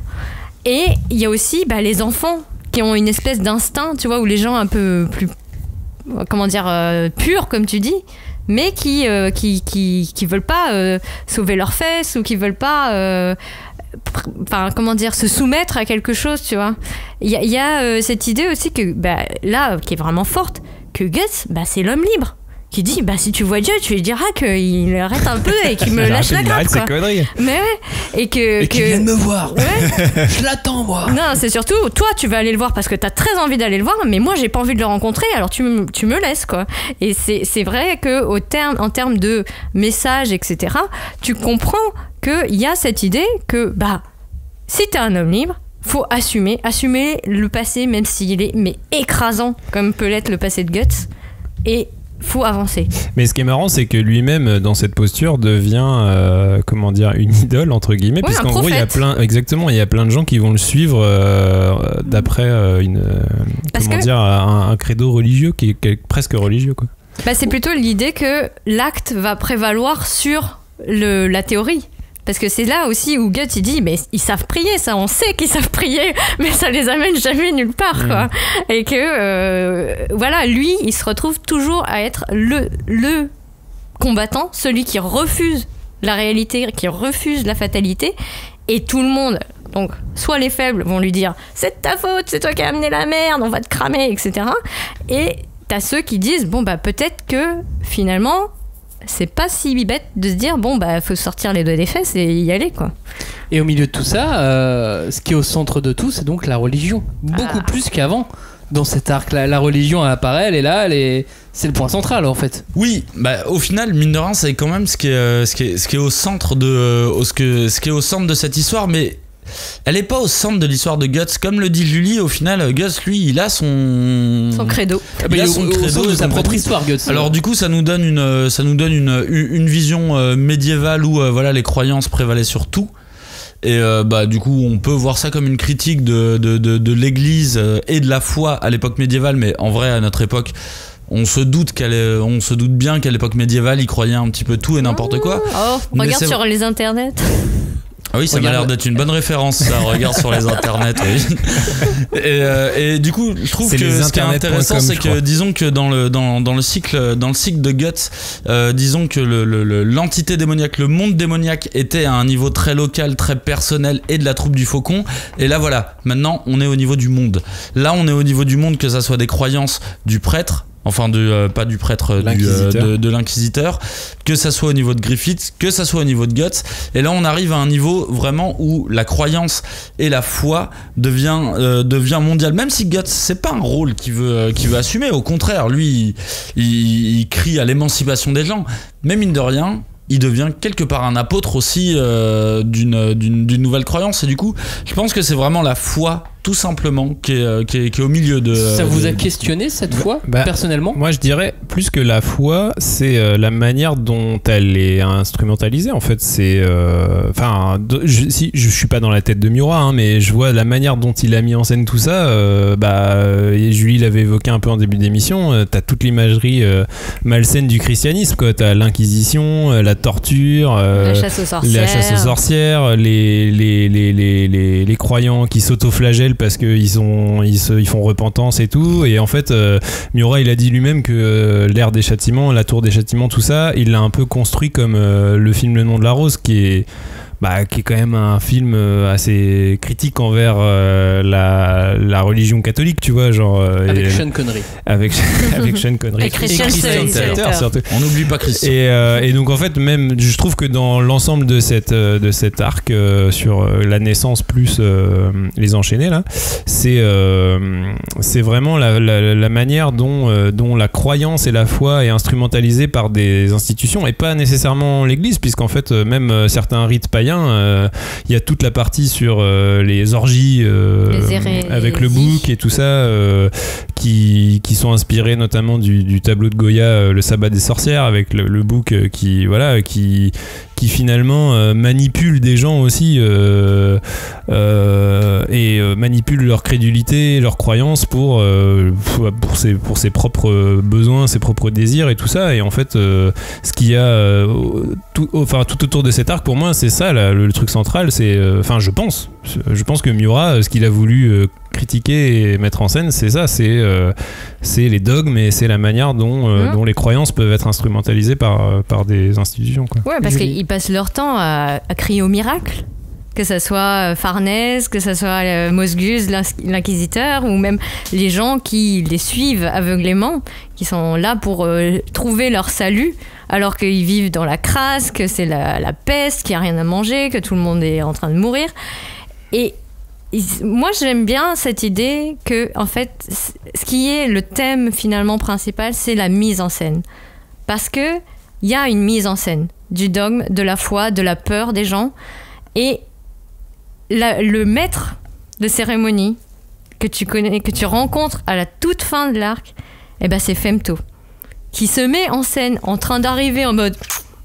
Et il y a aussi les enfants qui ont une espèce d'instinct, tu vois, où les gens un peu plus, comment dire, purs comme tu dis, mais qui veulent pas sauver leurs fesses ou qui veulent pas comment dire, se soumettre à quelque chose, tu vois. Il y a cette idée aussi que là qui est vraiment forte, que Guts c'est l'homme libre qui dit si tu vois Dieu tu lui diras qu'il arrête un peu et qu'il me lâche la grappe, quoi. Mais ouais, et qu'il vienne me voir. Ouais. Je l'attends, moi. Non, c'est surtout toi tu vas aller le voir parce que t'as très envie d'aller le voir, mais moi j'ai pas envie de le rencontrer, alors tu me laisses, quoi. Et c'est vrai que en termes de message, etc., tu comprends qu'il y a cette idée que si t'es un homme libre, faut assumer le passé, même s'il est écrasant comme peut l'être le passé de Guts, et faut avancer. Mais ce qui est marrant, c'est que lui-même, dans cette posture, devient une idole entre guillemets, ouais, puisqu'en gros il y a plein de gens qui vont le suivre d'après un credo religieux qui est presque religieux, quoi. C'est plutôt l'idée que l'acte va prévaloir sur la théorie. Parce que c'est là aussi où Guts il dit mais ils savent prier, ça on sait qu'ils savent prier, mais ça les amène jamais nulle part, quoi. Et que lui il se retrouve toujours à être le combattant, celui qui refuse la réalité, qui refuse la fatalité, et tout le monde, donc soit les faibles vont lui dire c'est de ta faute, c'est toi qui as amené la merde, on va te cramer, etc. Et t'as ceux qui disent peut-être que finalement c'est pas si bête de se dire faut sortir les doigts des fesses et y aller, quoi. Et au milieu de tout ça, ce qui est au centre de tout, c'est donc la religion, beaucoup plus qu'avant. Dans cet arc, la religion apparaît, elle est là, c'est le point central, en fait. Oui, au final, mine de rien, c'est quand même ce qui est au centre ce qui est au centre de cette histoire, mais elle est pas au centre de l'histoire de Guts. Comme le dit Julie, au final, Guts, lui, il a son credo. Il a son credo de sa propre histoire, Guts. Alors du coup, ça nous donne une vision médiévale où les croyances prévalaient sur tout. Et du coup, on peut voir ça comme une critique de l'Église et de la foi à l'époque médiévale, mais en vrai, à notre époque, on se doute bien qu'à l'époque médiévale, ils croyaient un petit peu tout et n'importe quoi. Regarde sur les internets. Ah oui, ça m'a l'air d'être une bonne référence, ça. Regarde sur les internets, oui. Et du coup, je trouve que ce qui est intéressant, c'est que disons que dans le cycle de Guts, disons que l'entité démoniaque, le monde démoniaque était à un niveau très local, très personnel, et de la troupe du Faucon. Et là, maintenant, on est au niveau du monde. Là, on est au niveau du monde, que ça soit des croyances du prêtre. Enfin, pas du prêtre, de l'inquisiteur, que ça soit au niveau de Griffith, que ça soit au niveau de Guts. Et là, on arrive à un niveau vraiment où la croyance et la foi devient mondiale. Même si Guts, c'est pas un rôle qu'il veut assumer. Au contraire, lui, il crie à l'émancipation des gens. Mais mine de rien, il devient quelque part un apôtre aussi d'une nouvelle croyance. Et du coup, je pense que c'est vraiment la foi, tout simplement, qui est au milieu de... Ça vous a questionné cette foi, personnellement ? Moi, je dirais, plus que la foi, c'est la manière dont elle est instrumentalisée. En fait, c'est... je suis pas dans la tête de Miura, mais je vois la manière dont il a mis en scène tout ça. Et Julie l'avait évoqué un peu en début d'émission. T'as toute l'imagerie malsaine du christianisme, quoi. T'as l'Inquisition, la torture, la chasse aux sorcières, les croyants qui s'autoflagellent parce qu'ils font repentance et tout. Et en fait, Miura, il a dit lui-même que l'ère des châtiments, la tour des châtiments, tout ça, il l'a un peu construit comme le film Le Nom de la Rose, qui est quand même un film assez critique envers la religion catholique, tu vois, genre... avec Sean Connery. Avec Sean Connery. Et Christian Slater, surtout. On n'oublie pas Christian. Et donc, en fait, même, je trouve que dans l'ensemble de cet arc sur la naissance plus les enchaînés, là, c'est vraiment la manière dont la croyance et la foi est instrumentalisée par des institutions, et pas nécessairement l'Église, puisqu'en fait, même certains rites païens bien. Il y a toute la partie sur les orgies avec le bouc et tout ça qui sont inspirés notamment du tableau de Goya Le Sabbat des sorcières, avec le bouc qui finalement manipule des gens aussi et manipule leur crédulité, leur croyance pour ses propres besoins, ses propres désirs et tout ça. Et en fait ce qu'il y a tout autour de cet arc, pour moi c'est ça le truc central. C'est je pense que Miura, ce qu'il a voulu critiquer et mettre en scène, c'est ça, c'est les dogmes et c'est la manière dont les croyances peuvent être instrumentalisées par des institutions, quoi. Ouais, parce qu'ils passent leur temps à crier au miracle, que ça soit Farnèse, que ça soit Mosgus, l'inquisiteur, ou même les gens qui les suivent aveuglément, qui sont là pour trouver leur salut, alors qu'ils vivent dans la crasse, que c'est la peste, qu'il n'y a rien à manger, que tout le monde est en train de mourir. Et moi, j'aime bien cette idée que, en fait, ce qui est le thème finalement principal, c'est la mise en scène. Parce que il y a une mise en scène du dogme, de la foi, de la peur des gens. Et le maître de cérémonie que tu connais, que tu rencontres à la toute fin de l'arc, c'est Femto, qui se met en scène en train d'arriver en mode...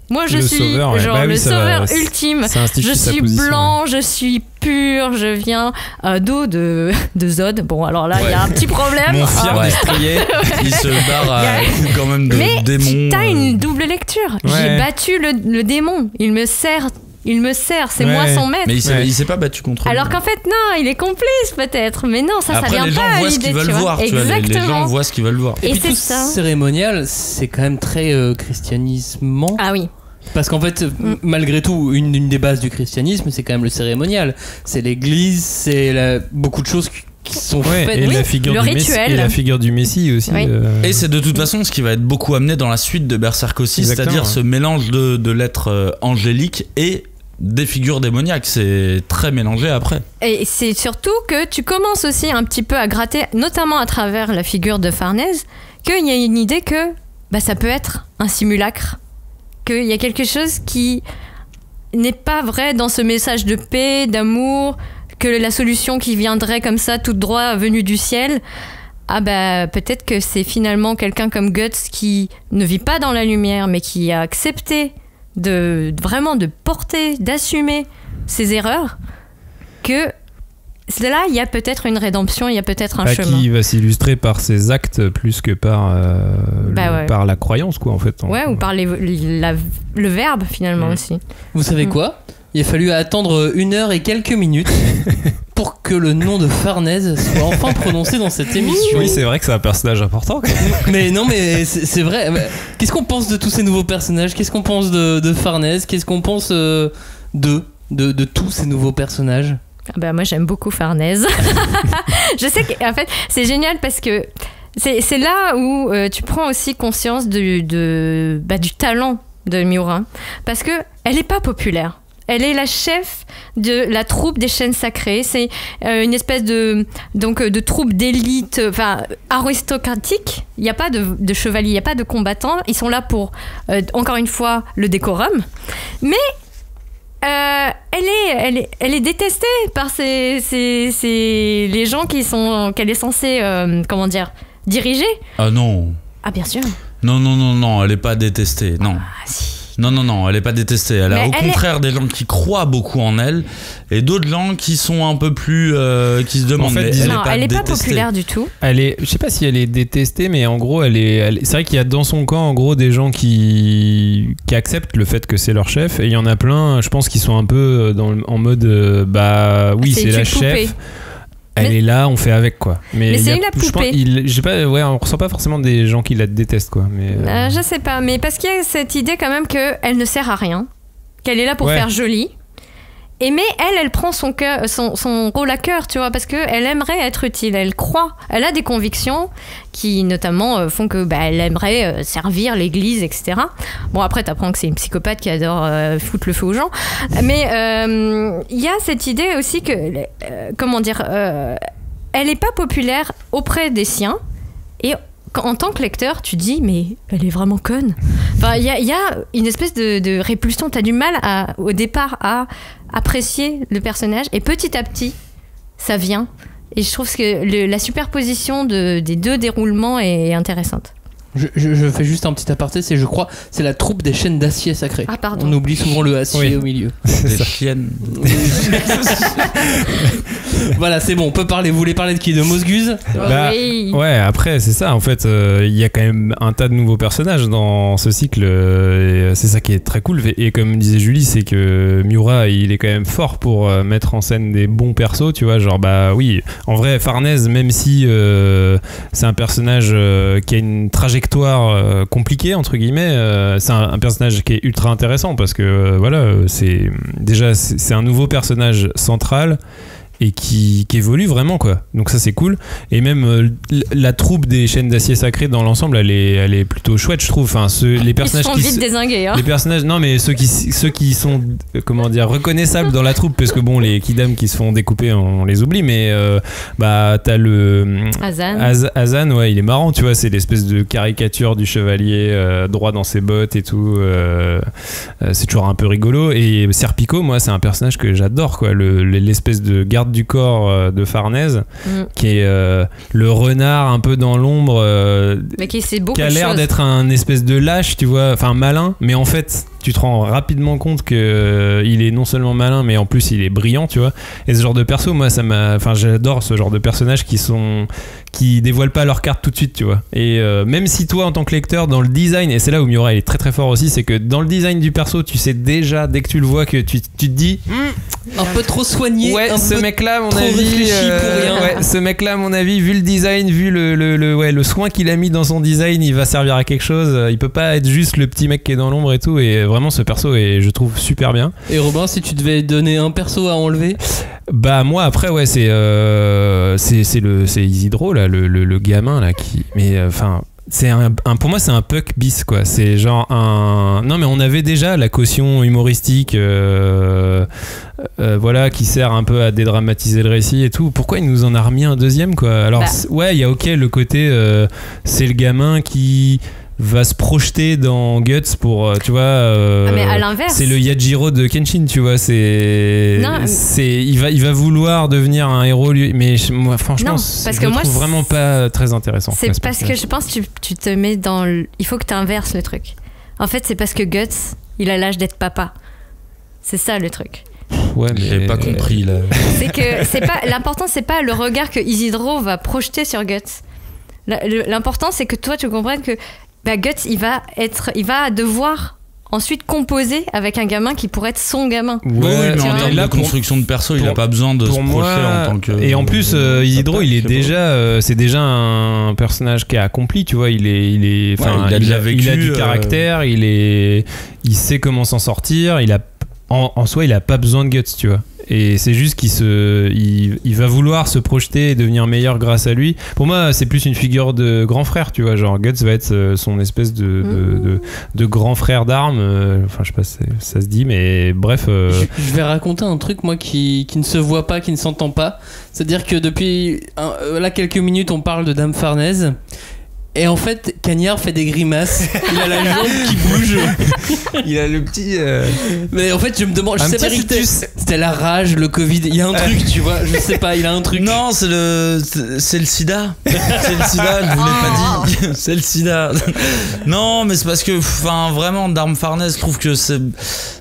Moi, je suis sauveur, le sauveur ultime. Je suis blanc, je suis pur, je viens d'eau de Zod. Bon, alors là, il y a un petit problème. Mon fier destrier, il se barre à coup quand même de démon. Mais t'as une double lecture. J'ai battu le démon. Il me sert, c'est moi son maître. Mais il s'est pas battu contre lui. Alors qu'en fait, non, il est complice peut-être. Mais non, ça vient pas à l'idée. Après, les gens voient ce qu'ils veulent voir. Exactement. Les gens voient ce qu'ils veulent voir. Et puis tout cérémonial, c'est quand même très christianismant. Ah oui. Parce qu'en fait, malgré tout, une des bases du christianisme, c'est quand même le cérémonial. C'est l'église, c'est beaucoup de choses qui sont faites. Et la figure du Messie, et la figure du Messie aussi. Oui. Et c'est de toute façon ce qui va être beaucoup amené dans la suite de Berserk aussi, c'est-à-dire ce mélange de l'être angélique et des figures démoniaques. C'est très mélangé après. Et c'est surtout que tu commences aussi un petit peu à gratter, notamment à travers la figure de Farnèse, qu'il y a une idée que ça peut être un simulacre. Qu'il y a quelque chose qui n'est pas vrai dans ce message de paix, d'amour, que la solution qui viendrait comme ça, toute droit, venue du ciel, peut-être que c'est finalement quelqu'un comme Guts qui ne vit pas dans la lumière, mais qui a accepté vraiment de porter, d'assumer ses erreurs, que là, il y a peut-être une rédemption, il y a peut-être un chemin. Qui va s'illustrer par ses actes plus que par la croyance, quoi, en fait. Ou par le verbe, finalement, aussi. Vous savez quoi ? Il a fallu attendre 1 heure et quelques minutes pour que le nom de Farnèse soit enfin prononcé dans cette émission. Oui, c'est vrai que c'est un personnage important. Mais non, mais c'est vrai. Qu'est-ce qu'on pense de tous ces nouveaux personnages ? Qu'est-ce qu'on pense de Farnèse ? Qu'est-ce qu'on pense de tous ces nouveaux personnages ? Moi j'aime beaucoup Farnèse. Je sais qu'en fait c'est génial parce que c'est là où tu prends aussi conscience du talent de Miura, parce que elle est pas populaire. Elle est la chef de la troupe des chaînes sacrées. C'est une espèce de troupe d'élite, aristocratique. Il n'y a pas de chevaliers, il n'y a pas de combattants. Ils sont là pour, encore une fois, le décorum. Mais elle est détestée par les gens qu'elle est censée diriger. Ah non. Ah bien sûr. Non, elle est pas détestée. Non. Ah si. Non, elle est pas détestée. Elle a au contraire des gens qui croient beaucoup en elle et d'autres gens qui sont un peu plus qui se demandent. En fait, elle est pas populaire du tout. Je sais pas si elle est détestée, mais en gros, c'est vrai qu'il y a dans son camp en gros des gens qui acceptent le fait que c'est leur chef, et il y en a plein, je pense, qui sont un peu en mode oui, c'est la chef. Elle est là, on fait avec, quoi. Mais c'est la poupée. On ressent pas forcément des gens qui la détestent, quoi. Mais je sais pas, mais parce qu'il y a cette idée quand même qu'elle ne sert à rien, qu'elle est là pour faire jolie. Mais elle prend son rôle à cœur, tu vois, parce qu'elle aimerait être utile, elle croit, elle a des convictions qui notamment font que elle aimerait servir l'église, etc. Bon, après t'apprends que c'est une psychopathe qui adore foutre le feu aux gens, mais il y a cette idée aussi que, elle est pas populaire auprès des siens, et en tant que lecteur, tu dis, mais elle est vraiment conne. Enfin, il y a une espèce de répulsion. T'as du mal au départ à apprécier le personnage, et petit à petit, ça vient. Et je trouve que la superposition des deux déroulements est intéressante. Je fais juste un petit aparté, je crois, c'est la troupe des chaînes d'acier sacré. Ah, pardon. On oublie souvent le acier au milieu. Des chiennes. Voilà, c'est bon, on peut parler. Vous voulez parler de qui? De Mosguz? Oui. Ouais, après, c'est ça. En fait, il y a quand même un tas de nouveaux personnages dans ce cycle. Et c'est ça qui est très cool. Et comme disait Julie, c'est que Miura, il est quand même fort pour mettre en scène des bons persos, tu vois. Genre, bah oui, en vrai, Farnèse, même si c'est un personnage qui a une trajectoire compliquée, entre guillemets, c'est un personnage qui est ultra intéressant parce que voilà, c'est un nouveau personnage central et qui évolue vraiment, quoi. Donc ça, c'est cool. Et même la troupe des chaînes d'acier sacré dans l'ensemble, elle est plutôt chouette, je trouve. Enfin, les personnages ils sont vite dézingués, hein. Les personnages, non, mais ceux qui sont comment dire, reconnaissables dans la troupe, parce que bon, les kidam qui se font découper, on les oublie, mais bah t'as le Azan, ouais, il est marrant, tu vois, c'est l'espèce de caricature du chevalier droit dans ses bottes et tout. C'est toujours un peu rigolo. Et Serpico, moi, c'est un personnage que j'adore, quoi, l'espèce de garde du corps de Farnèse, qui est le renard un peu dans l'ombre, mais qui sait beaucoup qui a l'air d'être un espèce de lâche, tu vois, enfin malin, mais en fait tu te rends rapidement compte que il est non seulement malin, mais en plus il est brillant, tu vois. Et ce genre de perso, moi j'adore ce genre de personnages qui dévoilent pas leurs cartes tout de suite, tu vois. Et même si toi en tant que lecteur, dans le design, et c'est là où Miura est très très fort aussi, c'est que dans le design du perso, tu sais déjà dès que tu le vois que tu te dis un peu trop soigné, ouais, ce mec là, mon avis, pour rien. Ouais, ce mec là, mon avis, vu le design, vu le soin qu'il a mis dans son design, il va servir à quelque chose. Il peut pas être juste le petit mec qui est dans l'ombre et tout. Et vraiment, ce perso est, je trouve, super bien. Et Robin, si tu devais donner un perso à enlever? Bah moi après, ouais, c'est Isidro là, le gamin là qui, mais enfin. C'est pour moi c'est un puck bis, quoi. C'est genre non mais on avait déjà la caution humoristique voilà, qui sert un peu à dédramatiser le récit et tout. Pourquoi il nous en a remis un deuxième, quoi? Alors ouais, il y a le côté c'est le gamin qui va se projeter dans Guts pour tu vois mais à l'inverse, c'est le Yajiro de Kenshin, tu vois, il va vouloir devenir un héros lui, mais moi franchement je le trouve vraiment pas très intéressant. C'est parce que je pense que tu te mets dans il faut que tu inverses le truc. En fait, c'est parce que Guts, il a l'âge d'être papa. C'est ça le truc. Ouais, mais j'ai pas compris là. C'est que l'important, c'est pas le regard que Isidro va projeter sur Guts. L'important, c'est que toi tu comprennes que Guts, il va devoir ensuite composer avec un gamin qui pourrait être son gamin. Ouais, mais en termes de construction de perso, il a pas besoin de se projeter en tant que. Et en plus, Isidro, il est déjà, c'est déjà un personnage qui est accompli, tu vois. Il a déjà vécu, il a du caractère, il sait comment s'en sortir. En soi, il a pas besoin de Guts, tu vois. Et c'est juste il va vouloir se projeter et devenir meilleur grâce à lui. Pour moi, c'est plus une figure de grand frère, tu vois. Genre, Guts va être son espèce de grand frère d'armes. Enfin, je sais pas si ça se dit, mais bref. Je vais raconter un truc, moi, qui ne se voit pas, qui ne s'entend pas. C'est-à-dire que depuis là quelques minutes, on parle de Dame Farnèse. Et en fait, Cagnard fait des grimaces. Il a la jambe qui bouge. Il a le petit. Mais en fait, je me demande. Je sais pas si c'était la rage, le Covid. Il y a un truc, tu vois. Je sais pas, il a un truc. Non, c'est le sida. C'est le sida, je vous l'ai pas dit. C'est le sida. Non, mais c'est parce que, enfin, vraiment, Dame Farnèse, je trouve que c'est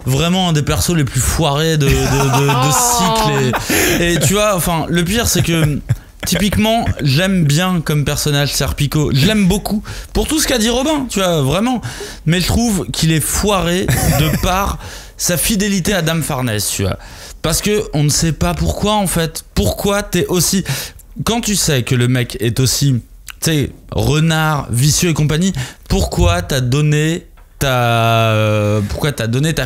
vraiment un des persos les plus foirés de cycle. Et tu vois, enfin, le pire, c'est que. Typiquement, j'aime bien comme personnage Serpico, je l'aime beaucoup pour tout ce qu'a dit Robin, tu vois, vraiment. Mais je trouve qu'il est foiré de par sa fidélité à Dame Farnèse, tu vois. Parce que on ne sait pas pourquoi, en fait. Pourquoi t'es aussi. Quand tu sais que le mec est aussi, tu sais, renard, vicieux et compagnie, pourquoi t'as donné ta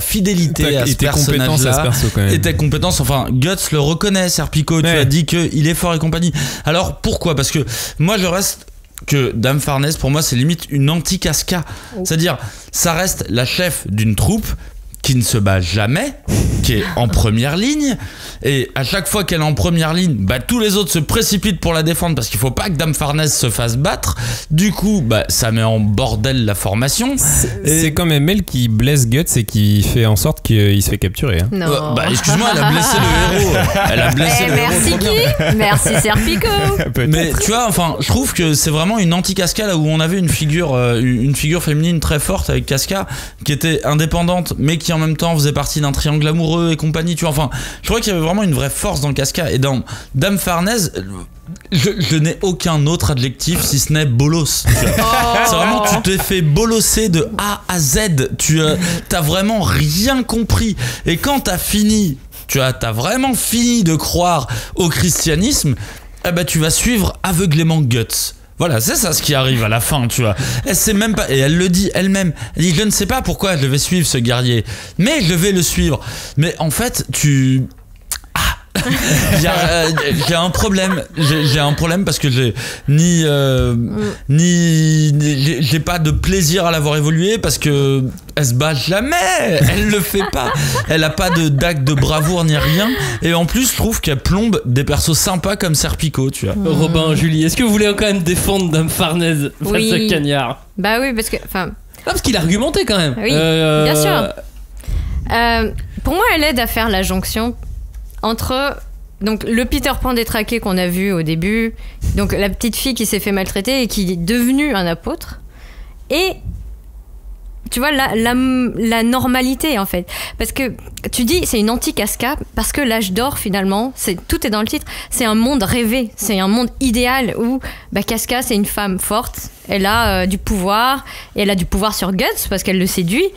fidélité à ce personnage-là et tes compétences, enfin Guts le reconnaît, Serpico, ouais. Tu as dit qu'il est fort et compagnie. Alors pourquoi? Parce que moi je reste que Dame Farnèse, pour moi c'est limite une anti-Casca, c'est-à-dire ça reste la chef d'une troupe qui ne se bat jamais, qui est en première ligne, et à chaque fois qu'elle est en première ligne, bah tous les autres se précipitent pour la défendre parce qu'il faut pas que Dame Farnèse se fasse battre. Du coup, bah ça met en bordel la formation. C'est quand même elle qui blesse Guts et qui fait en sorte qu'il se fait capturer. Hein. Non. Bah excuse-moi, elle a blessé le héros. Elle a blessé le héros. Merci qui ? Merci Serpico. Mais tu vois, enfin, je trouve que c'est vraiment une anti-Casca là où on avait une figure féminine très forte avec Casca qui était indépendante mais qui en même temps faisait partie d'un triangle amoureux et compagnie, tu vois. Enfin, je crois qu'il y avait vraiment une vraie force dans Casca, et dans Dame Farnèse, je n'ai aucun autre adjectif si ce n'est bolos. C'est vraiment, tu t'es fait bolosser de A à Z, t'as vraiment rien compris, et quand t'as vraiment fini de croire au christianisme, eh ben tu vas suivre aveuglément Guts. Voilà, c'est ça ce qui arrive à la fin, tu vois. Elle sait même pas, et elle le dit elle-même. Elle dit, je ne sais pas pourquoi je vais suivre ce guerrier, mais je vais le suivre. Mais en fait, j'ai un problème. J'ai un problème parce que j'ai j'ai pas de plaisir à l'avoir évolué parce que elle se bat jamais. Elle le fait pas. Elle a pas d'acte de bravoure ni rien. Et en plus, je trouve qu'elle plombe des persos sympas comme Serpico, tu vois. Robin, Julie, est-ce que vous voulez quand même défendre Dame Farnèse face à Cagnard ? Bah oui, parce que parce qu'il a argumenté quand même. Oui, bien sûr. Pour moi, elle aide à faire la jonction entre donc le Peter Pan détraqué qu'on a vu au début, donc la petite fille qui s'est fait maltraiter et qui est devenue un apôtre, et tu vois la normalité en fait, parce que tu dis c'est une anti-Casca parce que l'âge d'or finalement, tout est dans le titre, c'est un monde rêvé, c'est un monde idéal où Casca c'est une femme forte, elle a du pouvoir, et elle a du pouvoir sur Guts parce qu'elle le séduit,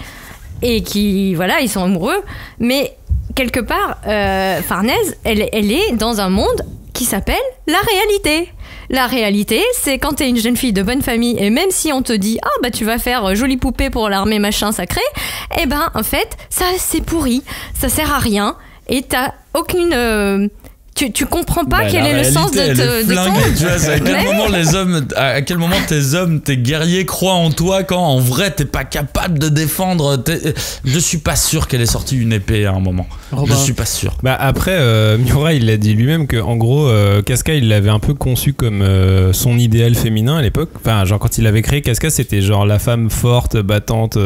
et qui voilà, ils sont amoureux, mais quelque part, Farnèse, elle est dans un monde qui s'appelle la réalité. La réalité, c'est quand t'es une jeune fille de bonne famille, et même si on te dit tu vas faire jolie poupée pour l'armée machin sacré, en fait ça c'est pourri, ça sert à rien, et t'as aucune tu comprends pas quel est le sens de ton... Tu vois, à quel moment tes hommes, tes guerriers croient en toi quand en vrai t'es pas capable de défendre. Je suis pas sûr qu'elle ait sorti une épée à un moment. Je suis pas sûr. Bah après, Miura il l'a dit lui-même que en gros, Casca il l'avait un peu conçu comme son idéal féminin à l'époque. Enfin, genre quand il avait créé Casca, c'était genre la femme forte, battante,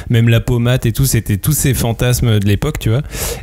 même la pommade et tout, c'était tous ces fantasmes de l'époque, tu vois.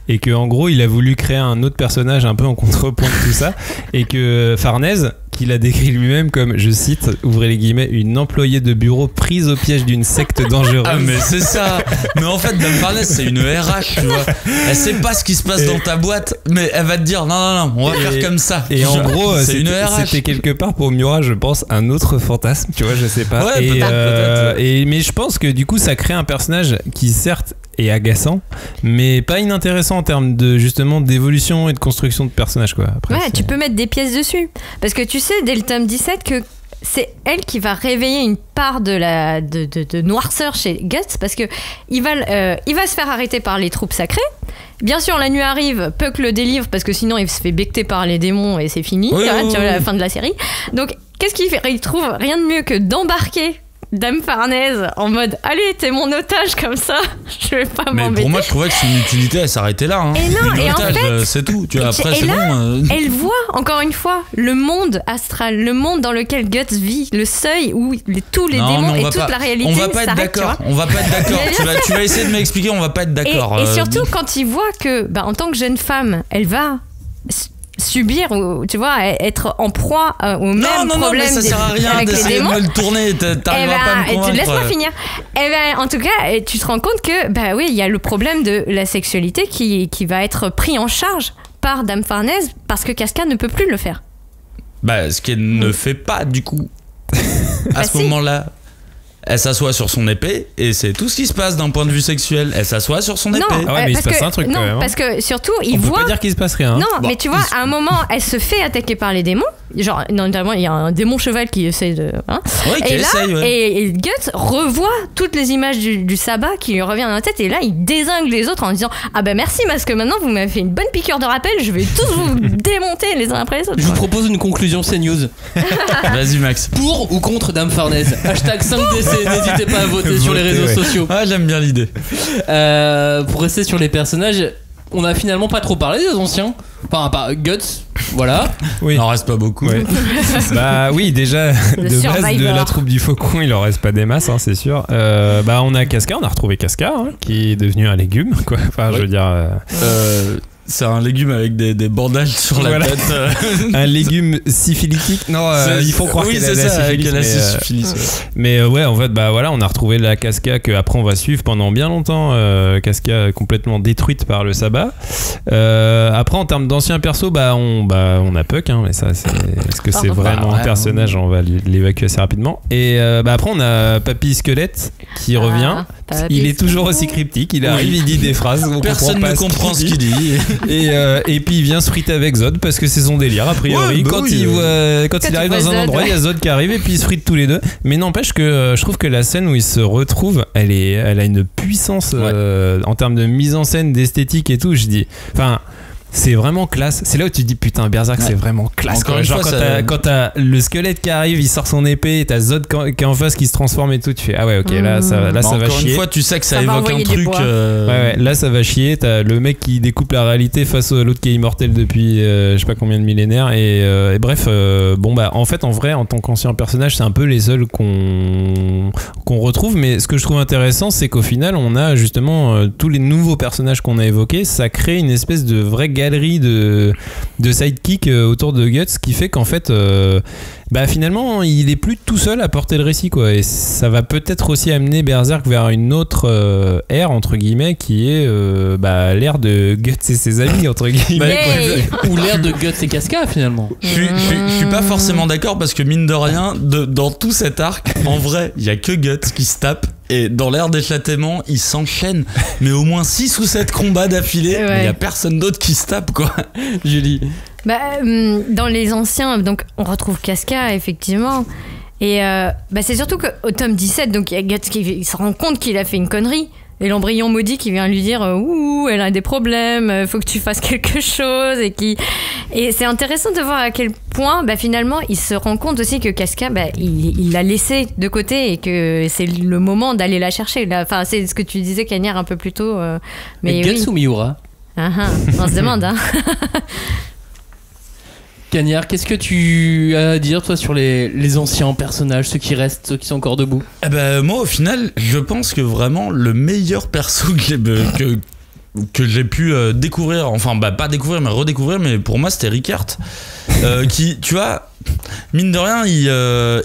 Et que en gros, il a voulu créer un autre personnage un peu en contrepoint de tout ça, et que Farnèse, qu'il a décrit lui-même comme, je cite, ouvrez les guillemets, une employée de bureau prise au piège d'une secte dangereuse. Ah mais c'est ça. Mais en fait, Dame Farnèse, c'est une RH, tu vois. Elle sait pas ce qui se passe dans ta boîte, mais elle va te dire non, on va faire comme ça. Et en gros, c'est une RH. C'était quelque part pour Miura, je pense, un autre fantasme, tu vois, je sais pas. Ouais, peut-être. Mais je pense que du coup, ça crée un personnage qui certes est agaçant, mais pas inintéressant en termes de justement d'évolution et de construction de personnage, quoi. Après, tu peux mettre des pièces dessus, parce que tu sais dès le tome 17 que c'est elle qui va réveiller une part de noirceur chez Guts, parce que il va se faire arrêter par les troupes sacrées. Bien sûr, la nuit arrive, Puck le délivre parce que sinon il se fait becter par les démons et c'est fini, tu vois, la fin de la série. Donc qu'est-ce qu'il fait ? Il trouve rien de mieux que d'embarquer Dame Farnèse en mode allez, t'es mon otage comme ça, je vais pas m'embêter. Mais pour moi, je trouvais que son utilité elle s'arrêtait là. Hein. Et non, une et otage, en fait, c'est tout. Tu vois, après, c'est là, bon. Elle voit encore une fois le monde astral, le monde dans lequel Guts vit, le seuil où tous les démons et toute la réalité. On va pas être d'accord. On va pas être d'accord. tu vas essayer de m'expliquer. On va pas être d'accord. Et surtout quand il voit que, en tant que jeune femme, elle va subir, ou tu vois, être en proie au même problème mais ça sert à rien avec les d'essayer démons. de me le tourner, t'arriveras pas à me convaincre. Laisse-moi finir. En tout cas, tu te rends compte que oui, il y a le problème de la sexualité qui va être pris en charge par Dame Farnèse parce que Casca ne peut plus le faire. Ce qu'elle ne fait pas du coup. À ce moment-là, elle s'assoit sur son épée et c'est tout ce qui se passe d'un point de vue sexuel. Elle s'assoit sur son épée. Ah ouais, mais il se passe un truc quand même. Parce que surtout, il voit. On peut pas dire qu'il se passe rien. Non, mais tu vois, à un moment, elle se fait attaquer par les démons. Genre, notamment, il y a un démon cheval qui essaie de. Et là, et Guts revoit toutes les images du sabbat qui lui revient dans la tête. Et là, il dézingue les autres en disant merci, parce que maintenant, vous m'avez fait une bonne piqûre de rappel. Je vais tous vous démonter les uns après les autres. Je vous propose une conclusion CNews. Vas-y, Max. Pour ou contre Dame Farnèse #5DC. N'hésitez pas à voter sur les réseaux sociaux. Ah, j'aime bien l'idée. Pour rester sur les personnages, on a finalement pas trop parlé des anciens. Enfin, pas Guts, voilà. Oui. Il en reste pas beaucoup. Ouais. Bah oui, déjà, Le de base, Survivor. de la troupe du Faucon, il en reste pas des masses, hein, c'est sûr. Bah on a Casca, on a retrouvé Casca, hein, qui est devenu un légume, quoi. Enfin, je veux dire... C'est un légume avec des bandages sur la tête. Un légume syphilitique. Non, il faut croire oui, qu'elle c'est a ça, la syphilis. qu'elle a Mais, syphilis. mais ouais, en fait, bah voilà, on a retrouvé la Casca que après on va suivre pendant bien longtemps. Casca complètement détruite par le sabbat. Après, en termes d'anciens persos, on a Puck, hein, mais ça, est-ce que c'est vraiment un personnage? On va l'évacuer assez rapidement. Et après, on a Papy Squelette qui revient. Il est toujours aussi cryptique. Il arrive, il dit des phrases. Personne ne comprend ce qu'il dit. Et puis il vient se friter avec Zod parce que c'est son délire a priori. Quand il arrive dans un endroit, il y a Zod qui arrive et puis ils se fritent tous les deux. Mais n'empêche que je trouve que la scène où ils se retrouvent, elle a une puissance en termes de mise en scène, d'esthétique et tout. Je dis, enfin. C'est vraiment classe. C'est là où tu te dis putain, Berserk, c'est vraiment classe. Encore une genre fois, quand t'as le squelette qui arrive, il sort son épée, et t'as Zod qui est en face qui se transforme et tout, tu fais ah ouais, ok, là ça va chier. Encore une fois, tu sais que ça va évoque un envoyer truc. Ouais, là ça va chier. T'as le mec qui découpe la réalité face à l'autre qui est immortel depuis je sais pas combien de millénaires. Et bref, en fait, en vrai, en tant qu'ancien personnage, c'est un peu les seuls qu'on retrouve. Mais ce que je trouve intéressant, c'est qu'au final, on a justement tous les nouveaux personnages qu'on a évoqués. Ça crée une espèce de vraie galerie de sidekick autour de Guts, qui fait qu'en fait finalement il est plus tout seul à porter le récit, quoi. Et ça va peut-être aussi amener Berserk vers une autre ère entre guillemets, qui est l'ère de Guts et ses amis entre guillemets. Ou l'ère de Guts et Casca finalement. Je suis pas forcément d'accord parce que mine de rien, dans tout cet arc, en vrai, il y a que Guts qui se tape. Et dans l'ère des châtiments, ils s'enchaînent, mais au moins 6 ou 7 combats d'affilée, il n'y a personne d'autre qui se tape, quoi. Julie. Dans les anciens, donc on retrouve Casca, effectivement. Et c'est surtout qu'au tome 17, donc il y a Guts qui se rend compte qu'il a fait une connerie. Et l'embryon maudit qui vient lui dire ouh, elle a des problèmes, faut que tu fasses quelque chose. Et c'est intéressant de voir à quel point finalement il se rend compte aussi que Casca il l'a laissé de côté et que c'est le moment d'aller la chercher. Enfin, c'est ce que tu disais, Cagnard, un peu plus tôt. Mais Guts ou Miura? On se demande, hein. Cagnard, qu'est-ce que tu as à dire, toi, sur les anciens personnages, ceux qui restent, ceux qui sont encore debout? Moi, au final, je pense que vraiment le meilleur perso que j'ai pu découvrir, enfin pas découvrir mais redécouvrir, mais pour moi c'était Ricard, qui, tu vois, mine de rien,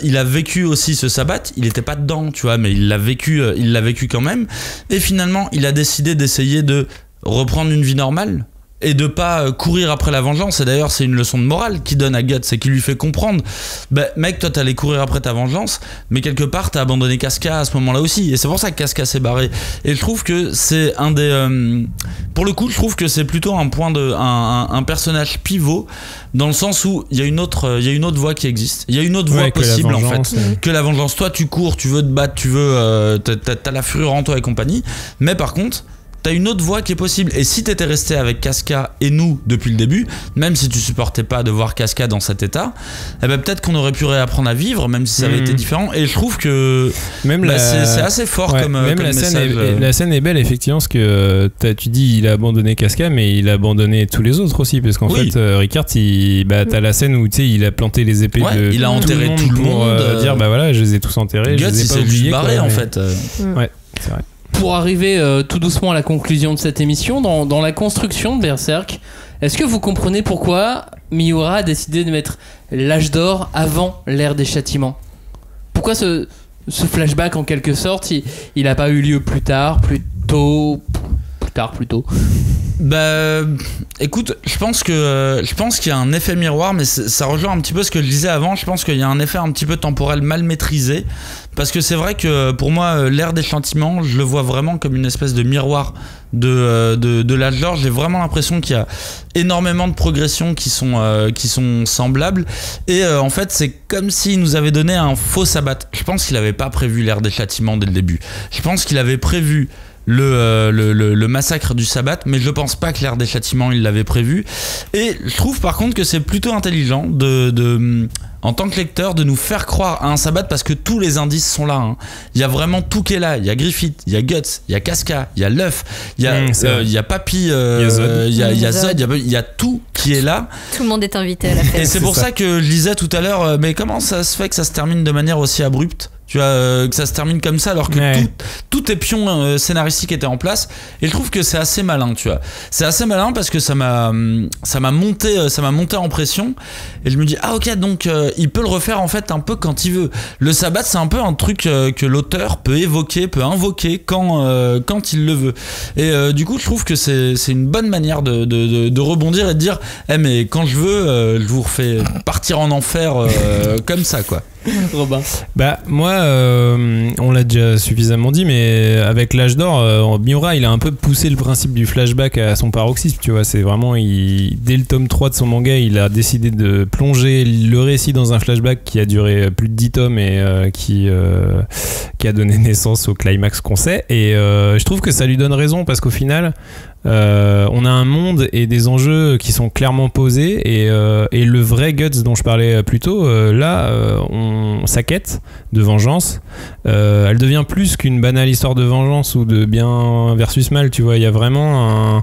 il a vécu aussi ce sabbat. Il était pas dedans, tu vois, mais il l'a vécu quand même. Et finalement, il a décidé d'essayer de reprendre une vie normale et de pas courir après la vengeance. Et d'ailleurs, c'est une leçon de morale qu'il donne à Guts, c'est qu'il lui fait comprendre, mec, toi t'allais courir après ta vengeance, mais quelque part t'as abandonné Casca à ce moment-là aussi. Et c'est pour ça que Casca s'est barré. Et je trouve que c'est un des pour le coup, je trouve que c'est plutôt un personnage pivot, dans le sens où il y a une autre voie qui existe. Il y a une autre voie possible, en fait, que la vengeance. Toi tu cours, tu veux te battre, tu veux t'as la fureur en toi et compagnie, mais par contre t'as une autre voie qui est possible. Et si t'étais resté avec Casca et nous depuis le début, même si tu supportais pas de voir Casca dans cet état, peut-être qu'on aurait pu réapprendre à vivre, même si ça avait été différent. Et je trouve que même c'est assez fort comme message. La scène est belle, effectivement, parce que tu dis il a abandonné Casca, mais il a abandonné tous les autres aussi, parce qu'en fait Ricard, t'as la scène où il a planté les épées de il a enterré tout le monde pour dire voilà, je les ai tous enterrés. Guts, je les ai pas oubliés, barré en fait. Ouais, c'est vrai. Pour arriver tout doucement à la conclusion de cette émission, dans la construction de Berserk, est-ce que vous comprenez pourquoi Miura a décidé de mettre l'âge d'or avant l'ère des châtiments? Pourquoi ce flashback, en quelque sorte, il n'a pas eu lieu plus tard, plus tôt? Écoute, je pense qu'il y a un effet miroir, mais ça rejoint un petit peu ce que je disais avant. Je pense qu'il y a un effet un petit peu temporel mal maîtrisé, parce que c'est vrai que pour moi, l'ère des châtiments, je le vois vraiment comme une espèce de miroir de l'âge d'or. J'ai vraiment l'impression qu'il y a énormément de progressions qui sont semblables, et en fait c'est comme s'il nous avait donné un faux sabbat. Je pense qu'il n'avait pas prévu l'ère des châtiments dès le début. Je pense qu'il avait prévu le massacre du sabbat, mais je pense pas que l'ère des châtiments il l'avait prévu. Et je trouve par contre que c'est plutôt intelligent en tant que lecteur, de nous faire croire à un Sabbath parce que tous les indices sont là. Hein. Il y a vraiment tout qui est là. Il y a Griffith, il y a Guts, il y a Casca, il y a Luff, il y a Papy, il y a Zod, il y a tout qui est là. Tout le monde est invité à la fête. Et c'est pour ça que je disais tout à l'heure, mais comment ça se fait que ça se termine de manière aussi abrupte ? Tu vois, que ça se termine comme ça alors que tous tes pions scénaristiques étaient en place. Et je trouve que c'est assez malin, tu vois. C'est assez malin parce que ça m'a monté en pression. Et je me dis, ah ok, donc il peut le refaire en fait un peu quand il veut. Le Sabbath, c'est un peu un truc que l'auteur peut invoquer quand il le veut. Et du coup, je trouve que c'est une bonne manière de rebondir et de dire, mais quand je veux, je vous refais partir en enfer comme ça, quoi. Robin. Bah moi on l'a déjà suffisamment dit, mais avec l'âge d'or, Miura il a un peu poussé le principe du flashback à son paroxysme, tu vois. C'est vraiment dès le tome 3 de son manga, il a décidé de plonger le récit dans un flashback qui a duré plus de 10 tomes et qui a donné naissance au climax qu'on sait, et je trouve que ça lui donne raison parce qu'au final on a un monde et des enjeux qui sont clairement posés, et le vrai Guts dont je parlais plus tôt, sa quête de vengeance, elle devient plus qu'une banale histoire de vengeance ou de bien versus mal, tu vois. Il y a vraiment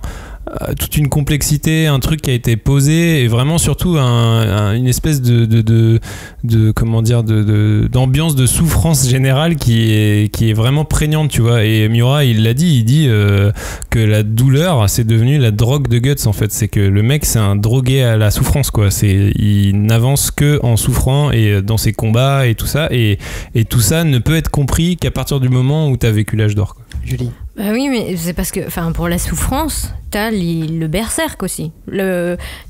toute une complexité, un truc qui a été posé, et vraiment surtout une espèce de comment dire, d'ambiance de souffrance générale qui est vraiment prégnante, tu vois. Et Miura il dit que la douleur c'est devenu la drogue de Guts en fait. C'est que le mec c'est un drogué à la souffrance, quoi. Il n'avance que en souffrant et dans ses combats et tout ça, et tout ça ne peut être compris qu'à partir du moment où t'as vécu l'âge d'or, quoi. Julie. Bah oui, mais c'est parce que, pour la souffrance, t'as le berserk aussi.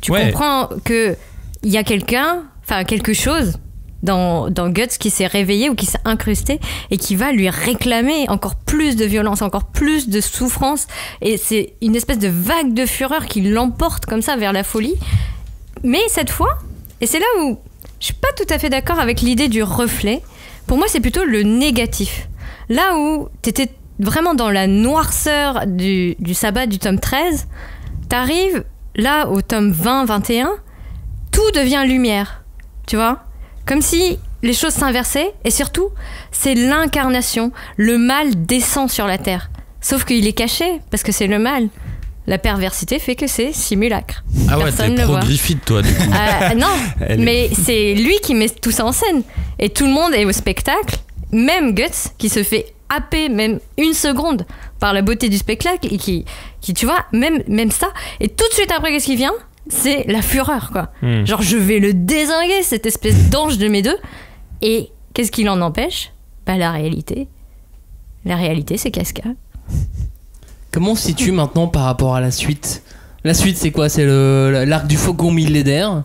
Tu comprends que il y a quelque chose dans Guts qui s'est réveillé ou qui s'est incrusté et qui va lui réclamer encore plus de violence, encore plus de souffrance. Et c'est une espèce de vague de fureur qui l'emporte comme ça vers la folie. Mais cette fois, et c'est là où je suis pas tout à fait d'accord avec l'idée du reflet, pour moi c'est plutôt le négatif. Là où t'étais vraiment dans la noirceur du sabbat du tome 13, t'arrives là au tome 20-21, tout devient lumière, tu vois, comme si les choses s'inversaient, et surtout c'est l'incarnation, le mal descend sur la terre, sauf qu'il est caché parce que c'est le mal. La perversité fait que c'est simulacre. Ah ouais, t'es pro Griffith, toi, du coup. Non, mais c'est lui qui met tout ça en scène, et tout le monde est au spectacle, même Guts qui se fait happer même une seconde par la beauté du spectacle, et qui tu vois, même ça, et tout de suite après qu'est-ce qui vient, c'est la fureur, quoi. Genre je vais le dézinguer, cette espèce d'ange de mes deux. Et qu'est-ce qui l'en empêche ? La réalité c'est Casca. Comment on se situe maintenant par rapport à la suite ? La suite c'est quoi ? C'est l'arc du faucon millénaire.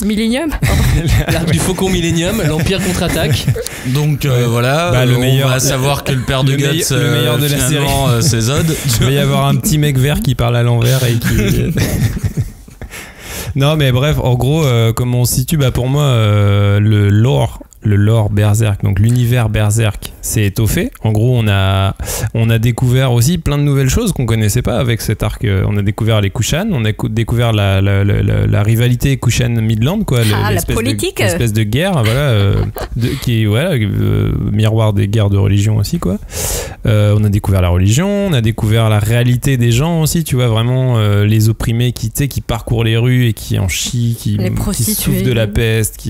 Millennium. L'arc du faucon Millennium, l'Empire contre-attaque. Donc voilà, le meilleur, on va savoir que le père de Guts, le meilleur de la série, c'est Zod. Il va y avoir un petit mec vert qui parle à l'envers et qui... Non mais bref, en gros, comment on se situe ? Pour moi, le lore Berserk, donc l'univers Berserk, s'est étoffé. En gros, on a découvert aussi plein de nouvelles choses qu'on connaissait pas avec cet arc. On a découvert les Kushan, on a découvert la rivalité Kushan-Midland, quoi. La politique. L'espèce de guerre, voilà, qui est miroir des guerres de religion aussi, quoi. On a découvert la religion, on a découvert la réalité des gens aussi, tu vois, vraiment les opprimés qui parcourent les rues et qui en chient, qui souffrent de la peste,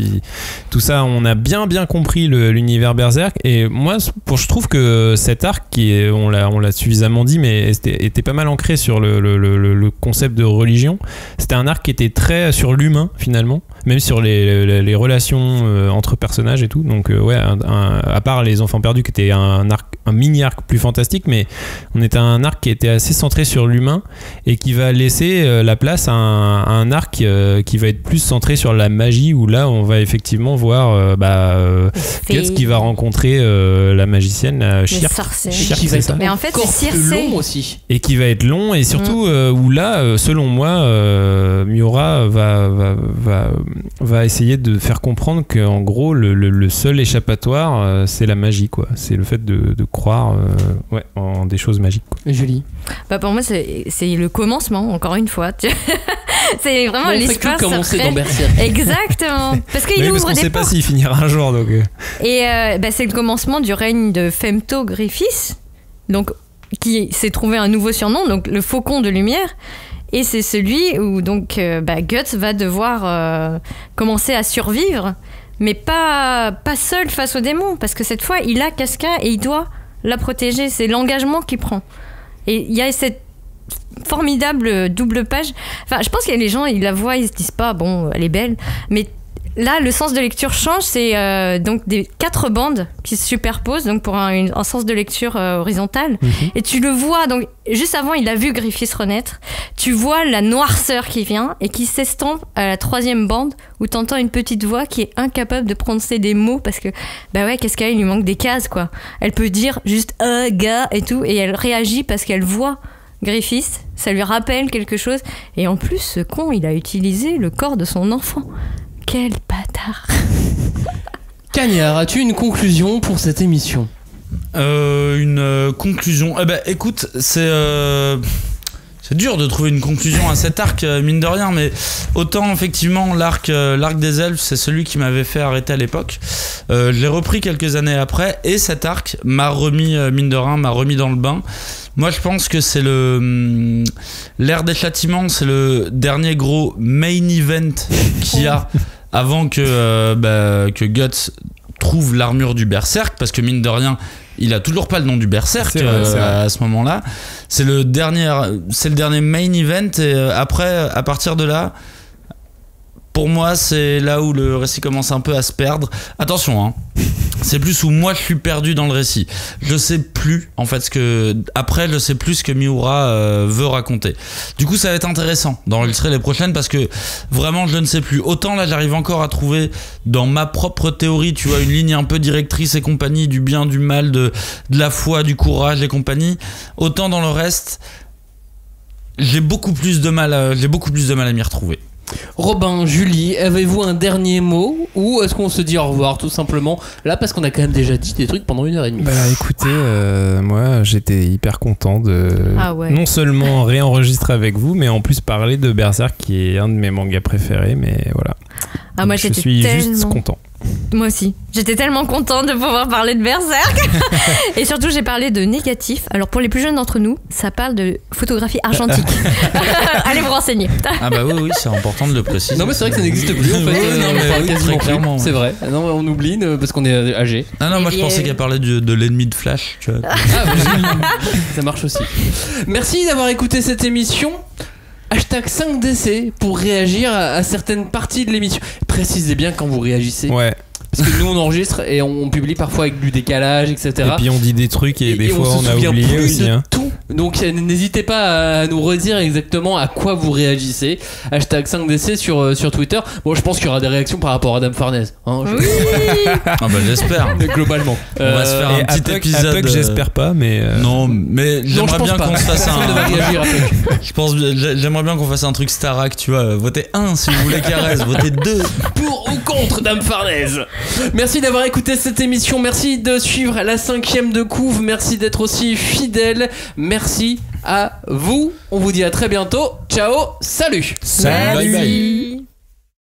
tout ça, on a bien compris l'univers Berserk. Et moi je trouve que cet arc on l'a suffisamment dit, mais était pas mal ancré sur le concept de religion. C'était un arc qui était très sur l'humain finalement, même sur les relations entre personnages et tout. Donc à part les enfants perdus qui était un mini arc plus fantastique, mais on était un arc qui était assez centré sur l'humain et qui va laisser la place à un arc qui va être plus centré sur la magie, où là on va effectivement voir Guts qui va rencontrer la magicienne Shirk, qui va être mais en fait c'est long aussi, et qui va être long, et surtout où là selon moi Miura va essayer de faire comprendre qu'en gros le seul échappatoire c'est la magie, quoi. C'est le fait de croire en des choses magiques, quoi. Julie. Pour moi c'est le commencement, encore une fois. C'est vraiment On fait l'histoire. que commencer secrète. dans Berserk. Exactement. Parce qu'il Parce ouvre qu'on des sait pas portes. s'il finira un jour. Donc. Et c'est le commencement du règne de Femto Griffiths, donc qui s'est trouvé un nouveau surnom, donc le Faucon de Lumière. Et c'est celui où donc Guts va devoir commencer à survivre, mais pas seul face aux démons, parce que cette fois il a Casca et il doit la protéger. C'est l'engagement qu'il prend. Et il y a cette formidable double page. Enfin, je pense que les gens, ils la voient, ils se disent pas, bon, elle est belle, mais là, le sens de lecture change. C'est donc des 4 bandes qui se superposent, donc pour un sens de lecture horizontal. Et tu le vois, donc juste avant, il a vu Griffiths renaître. Tu vois la noirceur qui vient et qui s'estompe à la 3e bande où t'entends une petite voix qui est incapable de prononcer des mots parce que, qu'est-ce qu'elle, il lui manque des cases, quoi. Elle peut dire juste gars et tout, et elle réagit parce qu'elle voit Griffiths, ça lui rappelle quelque chose. Et en plus, ce con, il a utilisé le corps de son enfant. Quel bâtard. Cagnard, as-tu une conclusion pour cette émission ? Une conclusion. Écoute, c'est dur de trouver une conclusion à cet arc, mine de rien, mais autant effectivement l'arc des elfes, c'est celui qui m'avait fait arrêter à l'époque. Je l'ai repris quelques années après, et cet arc m'a remis, mine de rien, m'a remis dans le bain. Moi, je pense que c'est l'ère des châtiments, c'est le dernier gros main event qu'il y a avant que Guts trouve l'armure du berserk, parce que mine de rien, il a toujours pas le nom du berserk à ce moment-là. C'est le dernier main event, et après, à partir de là, pour moi, c'est là où le récit commence un peu à se perdre. Attention, hein. C'est plus où moi je suis perdu dans le récit. Je sais plus en fait je sais plus ce que Miura veut raconter. Du coup, ça va être intéressant d'enregistrer les prochaines, parce que vraiment je ne sais plus. Autant là j'arrive encore à trouver dans ma propre théorie, tu vois, une ligne un peu directrice et compagnie, du bien, du mal, de la foi, du courage et compagnie. Autant dans le reste, j'ai beaucoup plus de mal à m'y retrouver. Robin, Julie, avez-vous un dernier mot, ou est-ce qu'on se dit au revoir tout simplement là, parce qu'on a quand même déjà dit des trucs pendant 1h30? Écoutez, moi j'étais hyper content de non seulement réenregistrer avec vous, mais en plus parler de Berserk, qui est un de mes mangas préférés, mais voilà. Moi, je suis juste content. Moi aussi. J'étais tellement contente de pouvoir parler de Berserk. Et surtout, j'ai parlé de négatif. Alors, pour les plus jeunes d'entre nous, ça parle de photographie argentique. Allez vous renseigner. Oui, c'est important de le préciser. Non, mais c'est vrai que ça n'existe plus en fait. Très clairement. C'est vrai. Non, on oublie parce qu'on est âgé. Non, moi je pensais qu'elle parlait de l'ennemi de Flash, tu vois. Ça marche aussi. Merci d'avoir écouté cette émission. Hashtag 5DC pour réagir à certaines parties de l'émission. Précisez bien quand vous réagissez. Ouais. Parce que nous on enregistre et on publie parfois avec du décalage, etc. Et puis on dit des trucs et des fois on a oublié plus aussi. De tout. Donc n'hésitez pas à nous redire exactement à quoi vous réagissez. Hashtag 5DC sur Twitter. Bon, je pense qu'il y aura des réactions par rapport à Dame Farnèse. Oui. J'espère. Globalement. On va se faire un petit épisode. J'espère pas, mais. Non, mais j'aimerais bien qu'on se fasse j'aimerais bien qu'on fasse un truc Starac, tu vois. Votez 1 si vous voulez Caresse, votez 2 pour ou contre Dame Farnèse. Merci d'avoir écouté cette émission. Merci de suivre la 5e de couve. Merci d'être aussi fidèle. Merci à vous. On vous dit à très bientôt. Ciao. Salut. Bye bye.